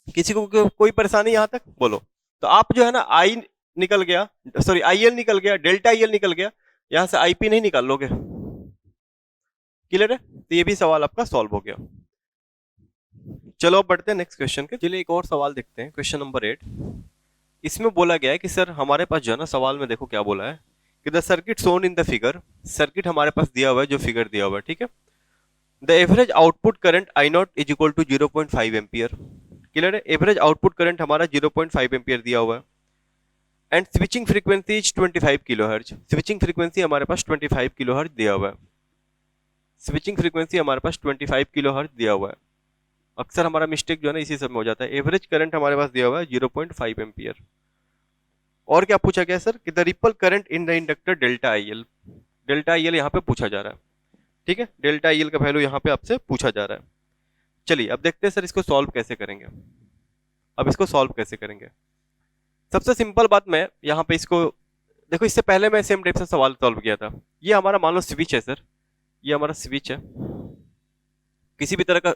किसी को कोई परेशानी यहां तक, बोलो। तो आप जो है ना आई निकल गया, सॉरी आई एल निकल गया, डेल्टा आई एल निकल गया, यहां से आईपी नहीं निकाल लोगे। क्लियर है? तो ये भी सवाल आपका सॉल्व हो गया। चलो अब बढ़ते हैं नेक्स्ट क्वेश्चन के। चलिए एक और सवाल देखते हैं, क्वेश्चन नंबर 8। इसमें बोला गया है कि सर हमारे पास जो है ना सवाल में देखो क्या बोला है कि the circuit shown in the figure, circuit हमारे पास दिया हुआ है, जो फिगर दिया हुआ है, ठीक है। The average output current I not is equal to 0.5 ampere. Clear है? एवरेज आउटपुट करंट हमारा 0.5 एम्पियर दिया हुआ है, and switching frequency is 25 kilohertz. Switching frequency हमारे पास 25 किलोहर्ट्ज दिया हुआ है, स्विचिंग फ्रीक्वेंसी हमारे पास 25 किलोहर्ट्ज दिया हुआ है। अक्सर हमारा मिस्टेक जो है ना इसी सब में हो जाता है। एवरेज करंट हमारे पास दिया हुआ है 0.5 एम्पियर। और क्या पूछा गया सर कि the ripple current in the inductor delta I L, delta I L यहाँ पे पूछा जा रहा है, ठीक है, डेल्टा आई एल का वैल्यू यहाँ पे आपसे पूछा जा रहा है। चलिए अब देखते हैं सर इसको सॉल्व कैसे करेंगे। अब इसको सॉल्व कैसे करेंगे, सबसे सिंपल बात मैं यहाँ पे इसको देखो, इससे पहले मैं सेम टाइप से सवाल सॉल्व किया था। ये हमारा मान लो स्विच है सर, ये हमारा स्विच है, किसी भी तरह का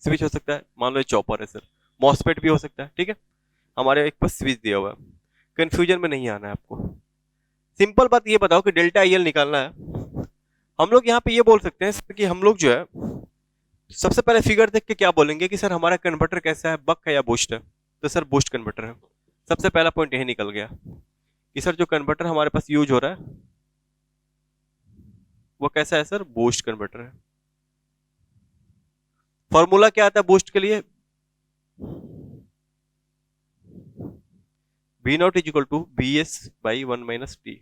स्विच हो सकता है, मान लो ये चॉपर है सर, मॉसफेट भी हो सकता है, ठीक है। हमारे एक पास स्विच दिया हुआ है, कंफ्यूजन में नहीं आना है आपको। सिंपल बात ये बताओ कि डेल्टा आई एल निकालना है। हम लोग यहाँ पे ये बोल सकते हैं कि हम लोग जो है सबसे पहले फिगर देख के क्या बोलेंगे कि सर हमारा कन्वर्टर कैसा है, बक है या बूस्ट है, तो सर बूस्ट कन्वर्टर है। सबसे पहला पॉइंट यही निकल गया कि सर जो कन्वर्टर हमारे पास यूज हो रहा है वो कैसा है सर, बूस्ट कन्वर्टर है। फॉर्मूला क्या आता है बूस्ट के लिए, V not is equal to B S by 1 minus T.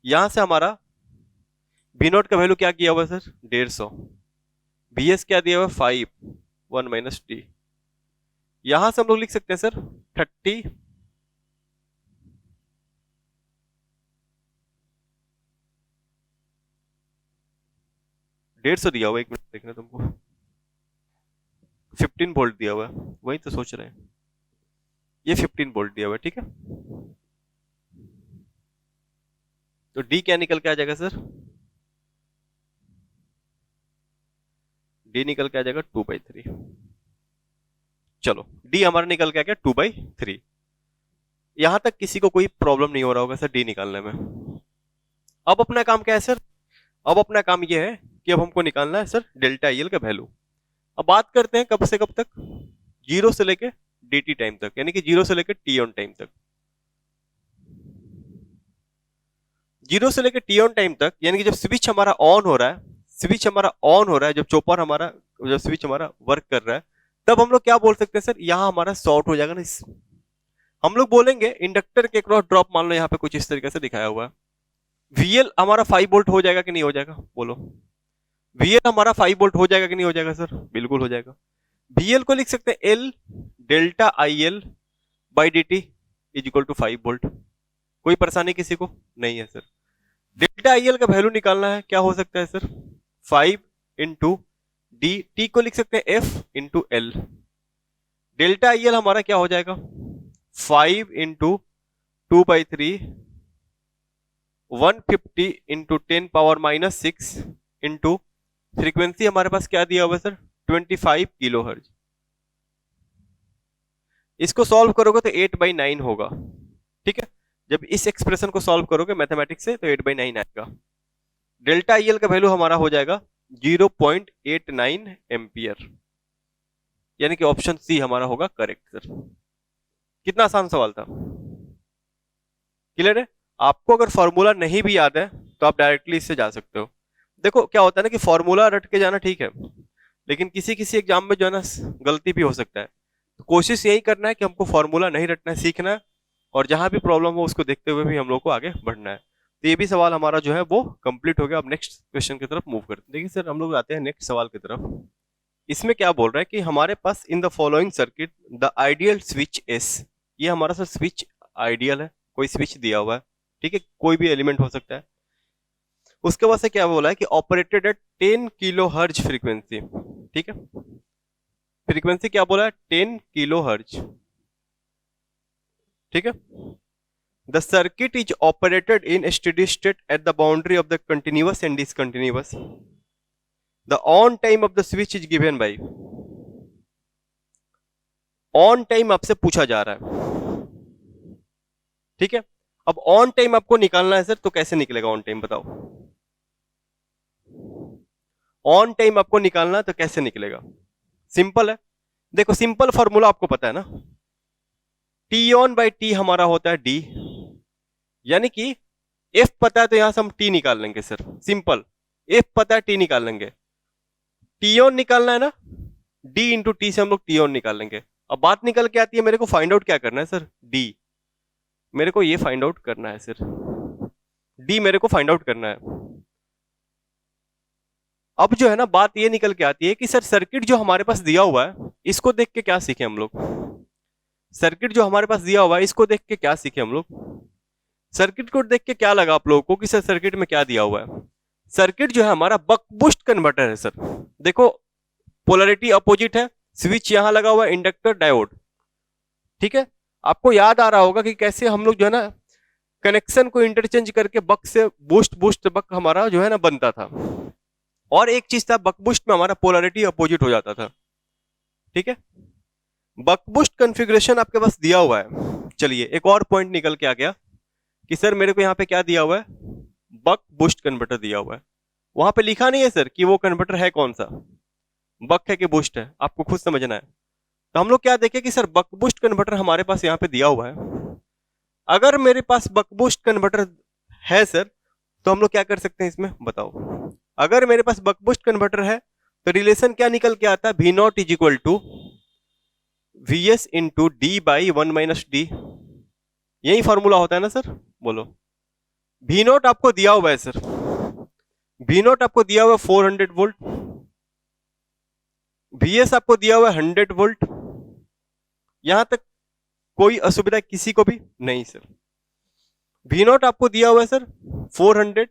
यहां से हमारा V नॉट का वैल्यू क्या किया हुआ है सर 150, बी एस क्या दिया हुआ है 5, 1 माइनस टी। यहां से हम लोग लिख सकते हैं सर 30 150 दिया हुआ है, एक मिनट देखना तुमको, 15 वोल्ट दिया हुआ है, वही तो सोच रहे हैं, ये 15 वोल्ट दिया हुआ है, ठीक है। तो डी क्या निकल के आ जाएगा सर, डी निकल के आ जाएगा 2/3। चलो डी हमारा निकल के आ गया 2/3। यहां तक किसी को कोई प्रॉब्लम नहीं हो रहा होगा सर डी निकालने में। अब अपना काम क्या है सर, अब अपना काम यह है कि अब हमको निकालना है सर डेल्टा आई एल का वैल्यू। अब बात करते हैं कब से कब तक, 0 से लेके dt टाइम तक, यानी कि 0 से लेके t ऑन टाइम तक। 0 से लेके t ऑन टाइम तक यानी कि जब स्विच हमारा ऑन हो रहा है, स्विच हमारा ऑन हो रहा है, जब चॉपर हमारा, जब स्विच हमारा वर्क कर रहा है, तब हम लोग क्या बोल सकते हैं सर, यहां हमारा शॉर्ट हो जाएगा ना। हम लोग बोलेंगे इंडक्टर के क्रॉस ड्रॉप, मान लो यहाँ पे कुछ इस तरीके से दिखाया हुआ है, VL हमारा 5 वोल्ट हो जाएगा कि नहीं हो जाएगा, बोलो। VL हमारा 5 वोल्ट हो जाएगा कि नहीं हो जाएगा सर, बिल्कुल हो जाएगा। VL को लिख सकते हैं L delta IL by dt is equal to 5 volt. कोई परेशानी किसी को नहीं है सर। डेल्टा IL का वैल्यू निकालना है, क्या हो सकता है सर, 5 इंटू डी, टी को लिख सकते हैं F into L। Delta IL हमारा क्या हो जाएगा 5 into 2/3, 150 into 10 power minus 6 into frequency हमारे पास क्या दिया हुआ है सर 25 किलो हर्ज। इसको सॉल्व करोगे तो 8/9 होगा, ठीक है। जब इस एक्सप्रेशन को सॉल्व करोगे मैथमेटिक्स से तो 8/9 आएगा। डेल्टा IL का वैल्यू हमारा हो जाएगा 0.89 एम्पियर, यानी कि ऑप्शन सी हमारा होगा करेक्ट सर। कितना आसान सवाल था, क्लियर है। आपको अगर फॉर्मूला नहीं भी याद है तो आप डायरेक्टली इससे जा सकते हो। देखो क्या होता है ना कि फॉर्मूला रट के जाना ठीक है, लेकिन किसी किसी एग्जाम में जो है ना गलती भी हो सकता है। तो कोशिश यही करना है कि हमको फॉर्मूला नहीं रटना है, सीखना है, और जहां भी प्रॉब्लम हो उसको देखते हुए भी हम लोग को आगे बढ़ना है। तो ये भी सवाल हमारा जो है वो कंप्लीट हो गया। अब नेक्स्ट क्वेश्चन की तरफ मूव करते हैं। देखिए सर हम लोग आते हैं नेक्स्ट सवाल की तरफ। इसमें क्या बोल रहा है कि हमारे पास in the following circuit the ideal switch S, ये हमारा सर स्विच आइडियल है, कोई स्विच दिया हुआ है, ठीक है, कोई भी एलिमेंट हो सकता है। उसके बाद से क्या बोला है कि operated at 10 kilo hertz frequency, ठीक है, फ्रीक्वेंसी क्या बोला है 10 किलो हर्ज, ठीक है। The circuit is operated in steady state at the boundary of the continuous and discontinuous. The on time of the switch is given by, on time आपसे पूछा जा रहा है, ठीक है। अब ऑन टाइम आपको निकालना है सर, तो कैसे निकलेगा ऑन टाइम बताओ, ऑन टाइम आपको निकालना है तो कैसे निकलेगा, सिंपल है। देखो सिंपल फॉर्मूला आपको पता है ना, टी ऑन बाई टी हमारा होता है डी, यानी कि एफ पता है तो यहां से हम टी निकाल लेंगे सर, सिंपल। एफ पता है टी निकाल लेंगे, टी ऑन निकालना है ना, डी इंटू टी से हम लोग टी ऑन निकाल लेंगे। अब बात निकल के आती है, मेरे को फाइंड आउट क्या करना है सर, डी, मेरे को ये फाइंड आउट करना है सर, डी मेरे को फाइंड आउट करना है। अब जो है ना बात ये निकल के आती है कि सर सर्किट जो हमारे पास दिया हुआ है इसको देख के क्या सीखे हम लोग, सर्किट जो हमारे पास दिया हुआ है इसको देख के क्या सीखे हम लोग, सर्किट को देख के क्या लगा आप लोगों को कि सर सर्किट में क्या दिया हुआ है? सर्किट जो है हमारा बक बूस्ट कन्वर्टर है सर। देखो पोलैरिटी अपोजिट है, स्विच यहां लगा हुआ है, इंडक्टर डायोड, ठीक है। आपको याद आ रहा होगा कि कैसे हम लोग जो है ना कनेक्शन को इंटरचेंज करके बक से बूस्ट बूस्ट बक हमारा जो है ना बनता था। और एक चीज था, बक बूस्ट में हमारा पोलैरिटी अपोजिट हो जाता था, ठीक है। बक बूस्ट कॉन्फ़िगरेशन आपके पास दिया हुआ है। चलिए एक और पॉइंट निकल के आ गया कि सर मेरे को यहाँ पे क्या दिया हुआ है, बक बूस्ट कन्वर्टर दिया हुआ है। वहां पे लिखा नहीं है सर कि वो कन्वर्टर है कौन सा, बक है कि बूस्ट है, आपको खुद समझना है। तो हम लोग क्या देखें कि सर बक बूस्ट कन्वर्टर हमारे पास यहाँ पे दिया हुआ है। अगर मेरे पास बक बूस्ट कन्वर्टर है सर, तो हम लोग क्या कर सकते हैं इसमें बताओ। अगर मेरे पास बक बूस्ट कन्वर्टर है तो रिलेशन क्या निकल के आता है, V naught is equal to V S into D by one minus D. यही फॉर्मूला होता है ना सर, बोलो। वी नॉट आपको दिया हुआ है सर, वी नॉट आपको दिया हुआ है 400 वोल्ट, वी एस आपको दिया हुआ है 100 वोल्ट। यहां तक कोई असुविधा किसी को भी नहीं सर। वी नॉट आपको दिया हुआ है सर 400,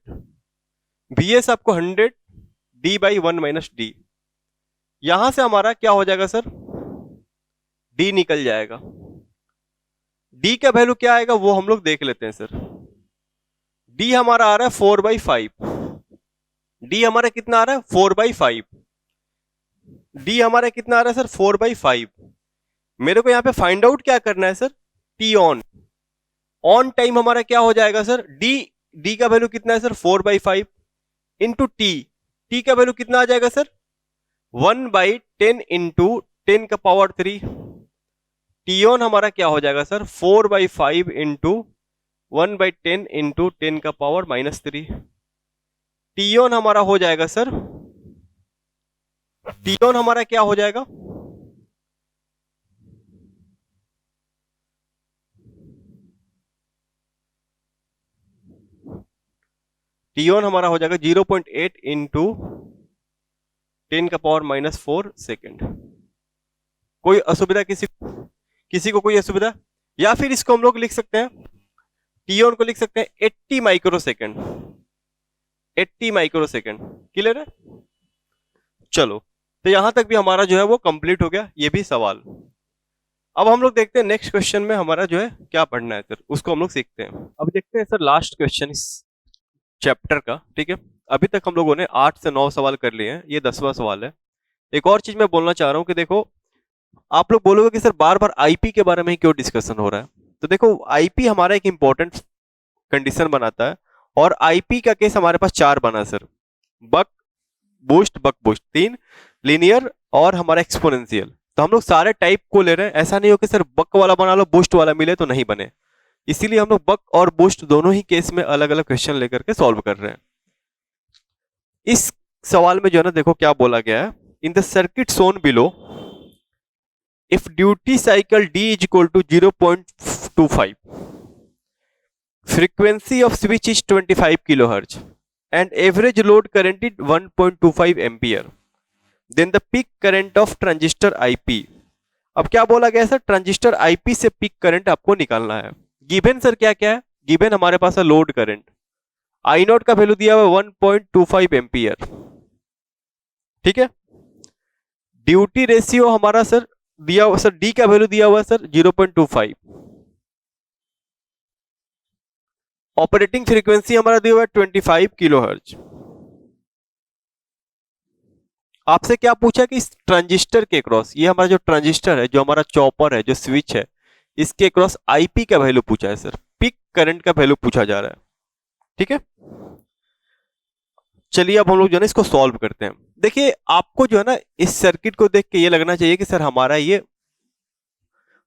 वी एस आपको 100, D by one minus D. यहां से हमारा क्या हो जाएगा सर, डी निकल जाएगा। डी का वैल्यू क्या आएगा वो हम लोग देख लेते हैं सर। डी हमारा आ रहा है 4/5, डी हमारा कितना आ रहा है 4/5, डी हमारा कितना आ रहा है सर 4/5। मेरे को यहाँ पे फाइंड आउट क्या करना है sir, T on. On time हमारा क्या हो जाएगा सर, डी, डी का वैल्यू कितना है सर 4/5 इंटू टी, टी का वैल्यू कितना आ जाएगा सर 1/10 इंटू 10 का पावर 3। टी ऑन हमारा क्या हो जाएगा सर 4/5 इंटू 1/10 इंटू 10 का पावर -3। टी ऑन हमारा हो जाएगा सर, टी ऑन हमारा क्या हो जाएगा, टी ऑन हमारा हो जाएगा 0.8 इंटू 10 का पावर -4 सेकेंड। कोई असुविधा किसी को कोई असुविधा? या फिर इसको हम लोग लिख सकते हैं, टी ऑन को लिख सकते हैं 80 micro second, 80 micro second. Clear है? चलो तो यहां तक भी हमारा जो है वो कंप्लीट हो गया, ये भी सवाल। अब हम लोग देखते हैं नेक्स्ट क्वेश्चन में हमारा जो है क्या पढ़ना है सर, उसको हम लोग सीखते हैं। अब देखते हैं सर लास्ट क्वेश्चन इस चैप्टर का, ठीक है। अभी तक हम लोगों ने 8 से 9 सवाल कर लिए हैं, ये 10वां सवाल है। एक और चीज मैं बोलना चाह रहा हूं कि देखो, आप लोग बोलोगे कि सर बार बार आईपी के बारे में क्यों डिस्कशन हो रहा है। तो देखो आईपी हमारा एक इंपॉर्टेंट कंडीशन बनाता है, और आईपी का केस हमारे पास 4 बना sir, buck boost, buck boost 3, linear और हमारा एक्सपोनेंशियल। तो हम लोग सारे टाइप को ले रहे हैं, ऐसा नहीं हो कि सर बक वाला बना लो बूस्ट वाला मिले तो नहीं बने। इसीलिए हम लोग बक और बूस्ट दोनों ही केस में अलग अलग क्वेश्चन लेकर के सॉल्व कर रहे हैं। इस सवाल में जो है ना देखो क्या बोला गया है, इन the circuit shown below if duty cycle d is equal to 0.25, frequency of switch is 25 kilohertz and average load current is 1.25 ampere, then the peak current of transistor IP। अब क्या बोला गया सर, ट्रांजिस्टर IP से peak current आपको निकालना है। Given sir क्या क्या है, गिवन हमारे पास है लोड करंट, आई नॉट का वैल्यू दिया हुआ है 1.25 एम्पियर, ठीक है। ड्यूटी रेशियो हमारा सर दिया हुआ, सर डी का वैल्यू दिया हुआ है सर 0.25, ऑपरेटिंग फ्रीक्वेंसी हमारा दिया हुआ है 25 किलोहर्ट्ज। आपसे क्या पूछा कि इस ट्रांजिस्टर के क्रॉस, ये हमारा जो ट्रांजिस्टर है, जो हमारा चॉपर है, जो स्विच है, इसके क्रॉस आईपी का वैल्यू पूछा है सर, पीक करंट का वैल्यू पूछा जा रहा है, ठीक है। चलिए अब हम लोग जो है ना इसको सॉल्व करते हैं। देखिए आपको जो है ना इस सर्किट को देख के ये लगना चाहिए कि सर हमारा ये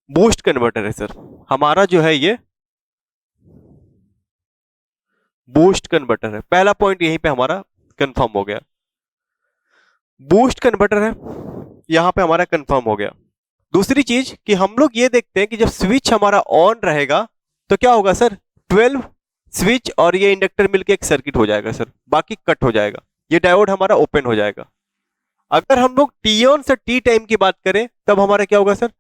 बूस्ट कन्वर्टर है सर, हमारा जो है ये बूस्ट कन्वर्टर है। पहला पॉइंट यहीं पे हमारा कंफर्म हो गया, बूस्ट कन्वर्टर है, यहां पे हमारा कंफर्म हो गया। दूसरी चीज कि हम लोग ये देखते हैं कि जब स्विच हमारा ऑन रहेगा तो क्या होगा सर, 12 स्विच और ये इंडक्टर मिलके एक सर्किट हो जाएगा सर, बाकी कट हो जाएगा, ये डायोड हमारा ओपन हो जाएगा। अगर हम लोग टी ऑन से टी टाइम की बात करें तब हमारा क्या होगा सर,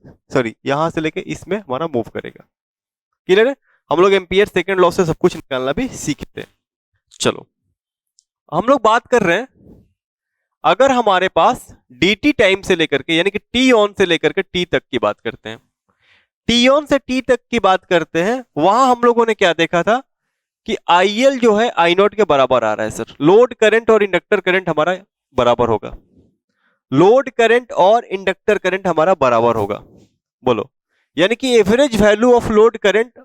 सॉरी यहां से लेके इसमें हमारा मूव करेगा, क्लियर है? हम लोग एम्पियर सेकंड लॉ से सब कुछ निकालना भी सीखते हैं। चलो हम लोग बात कर रहे हैं, अगर हमारे पास dt टाइम से लेकर के यानी कि t ऑन से लेकर के t तक की बात करते हैं, t ऑन से t तक की बात करते हैं, वहां हम लोगों ने क्या देखा था कि IL जो है I नॉट के बराबर आ रहा है सर। लोड करंट और इंडक्टर करंट हमारा बराबर होगा, लोड करंट और इंडक्टर करंट हमारा बराबर होगा। बोलो, यानी कि average value of load current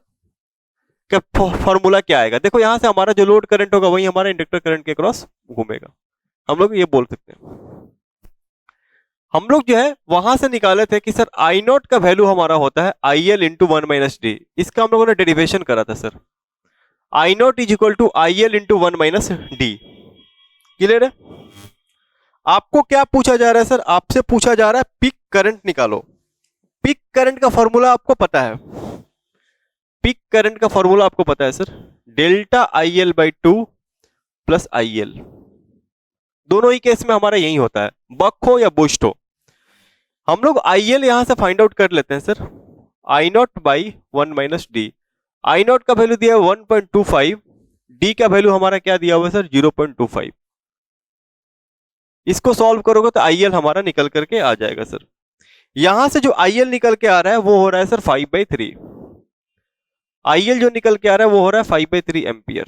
का फॉर्मूला क्या आएगा? देखो यहां से हमारा जो लोड करंट होगा वही हमारा इंडक्टर करंट के क्रॉस घूमेगा। हम लोग ये बोल सकते हैं, हम लोग जो है वहां से निकाले थे कि सर आई नॉट का वैल्यू हमारा होता है IL इंटू 1 माइनस डी। इसका हम लोगों ने डेरिवेशन करा था sir, I not is equal to IL into 1 minus D. Clear है? आपको क्या पूछा जा रहा है सर? आपसे पूछा जा रहा है पीक करंट निकालो। पीक करंट का फॉर्मूला आपको पता है, पीक करंट का फॉर्मूला आपको पता है sir, delta IL by 2 plus IL। दोनों ही केस में हमारा यही होता है, बक हो या बूस्ट हो। हम लोग IL यहां से फाइंड आउट कर लेते हैं sir, I not by 1 minus D. I nought का वैल्यू दिया है 1.25, डी का वैल्यू हमारा क्या दिया हुआ है सर? 0.25। इसको सॉल्व करोगे तो IL हमारा निकल करके आ जाएगा सर। यहां से जो IL निकल के आ रहा है वो हो रहा है सर 5/3। IL जो निकल के आ रहा है वो हो रहा है 5/3 एम्पियर।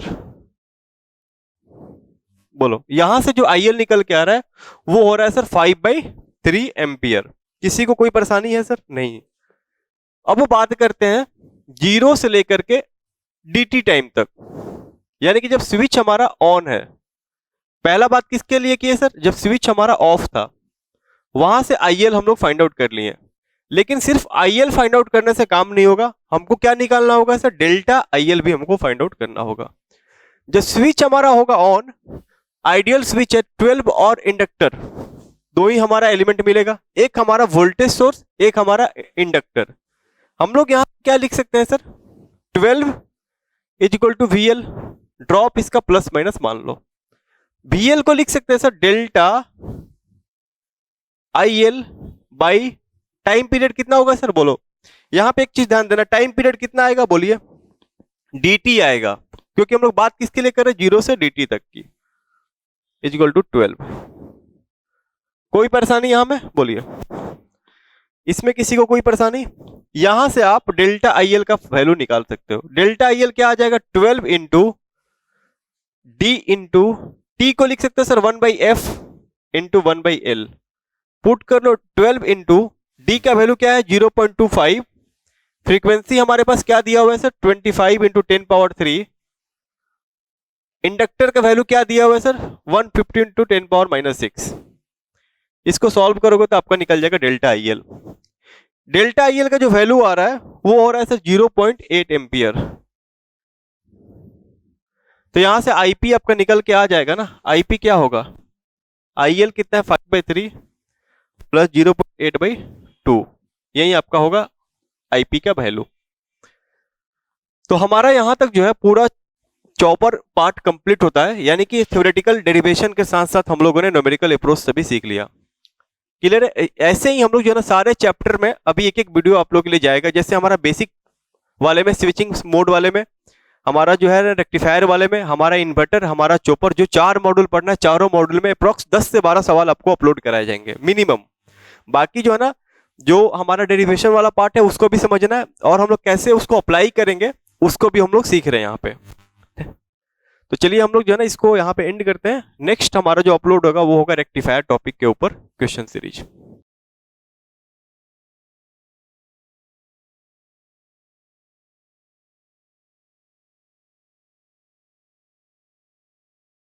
बोलो, यहां से जो IL निकल के आ रहा है वो हो रहा है सर 5/3 एम्पियर। किसी को कोई परेशानी है सर? नहीं। अब बात करते हैं जीरो से लेकर के dt टाइम तक, यानी कि जब स्विच हमारा ऑन है। पहला बात किसके लिए की है सर? जब स्विच हमारा ऑफ था वहां से IL हम लोग फाइंड आउट कर लिए, लेकिन सिर्फ IL फाइंड आउट करने से काम नहीं होगा, हमको क्या निकालना होगा सर? डेल्टा IL भी हमको फाइंड आउट करना होगा। जब स्विच हमारा होगा ऑन, आइडियल स्विच है 12 और इंडक्टर, दो ही हमारा एलिमेंट मिलेगा, एक हमारा वोल्टेज सोर्स, एक हमारा इंडक्टर। हम लोग यहां क्या लिख सकते हैं sir? 12 is equal to VL, drop इसका प्लस माइनस मान लो। VL को लिख सकते हैं sir delta IL by time period कितना होगा सर? बोलो, यहां पे एक चीज ध्यान देना, टाइम पीरियड कितना आएगा? बोलिए, dt आएगा, क्योंकि हम लोग बात किसके लिए कर रहे हैं? जीरो से dt तक की, इज इक्वल टू 12। कोई परेशानी यहां में? बोलिए, इसमें किसी को कोई परेशानी? यहां से आप डेल्टा IL का वैल्यू निकाल सकते हो। डेल्टा IL क्या आ जाएगा? 12 इंटू डी इंटू टी को लिख सकते हो sir 1/f into 1/L। Put कर लो 12 इंटू डी का वैल्यू क्या है? 0.25। फ्रीक्वेंसी हमारे पास क्या दिया हुआ है सर? 25 into 10 power 3। इंडक्टर का वैल्यू क्या दिया हुआ है सर? 150 into 10 power minus 6। इसको सॉल्व करोगे तो आपका निकल जाएगा डेल्टा IL। डेल्टा IL का जो वैल्यू आ रहा है वो हो रहा है सर 0.8 एम्पियर। तो यहां से IP आपका निकल के आ जाएगा ना, IP क्या होगा? IL कितना है? 5/3 प्लस 0.8/2, यही आपका होगा IP का वैल्यू। तो हमारा यहां तक जो है पूरा चॉपर पार्ट कंप्लीट होता है, यानी कि थ्योरेटिकल डेरिवेशन के साथ साथ हम लोगों ने न्यूमेरिकल अप्रोच से भी सीख लिया। क्लियर है? ऐसे ही हम लोग जो है ना सारे चैप्टर में अभी एक एक वीडियो आप लोग के लिए जाएगा। जैसे हमारा बेसिक वाले में, स्विचिंग मोड वाले में, हमारा जो है रेक्टिफायर वाले में, हमारा इन्वर्टर, हमारा चॉपर, जो 4 मॉड्यूल पढ़ना है, चारों मॉड्यूल में अप्रॉक्स 10 से 12 सवाल आपको अपलोड कराए जाएंगे मिनिमम। बाकी जो है ना जो हमारा डेरिवेशन वाला पार्ट है उसको भी समझना है, और हम लोग कैसे उसको अप्लाई करेंगे उसको भी हम लोग सीख रहे हैं यहाँ पे। तो चलिए हम लोग जो है ना इसको यहाँ पे एंड करते हैं। नेक्स्ट हमारा जो अपलोड होगा वो होगा रेक्टिफायर टॉपिक के ऊपर क्वेश्चन सीरीज।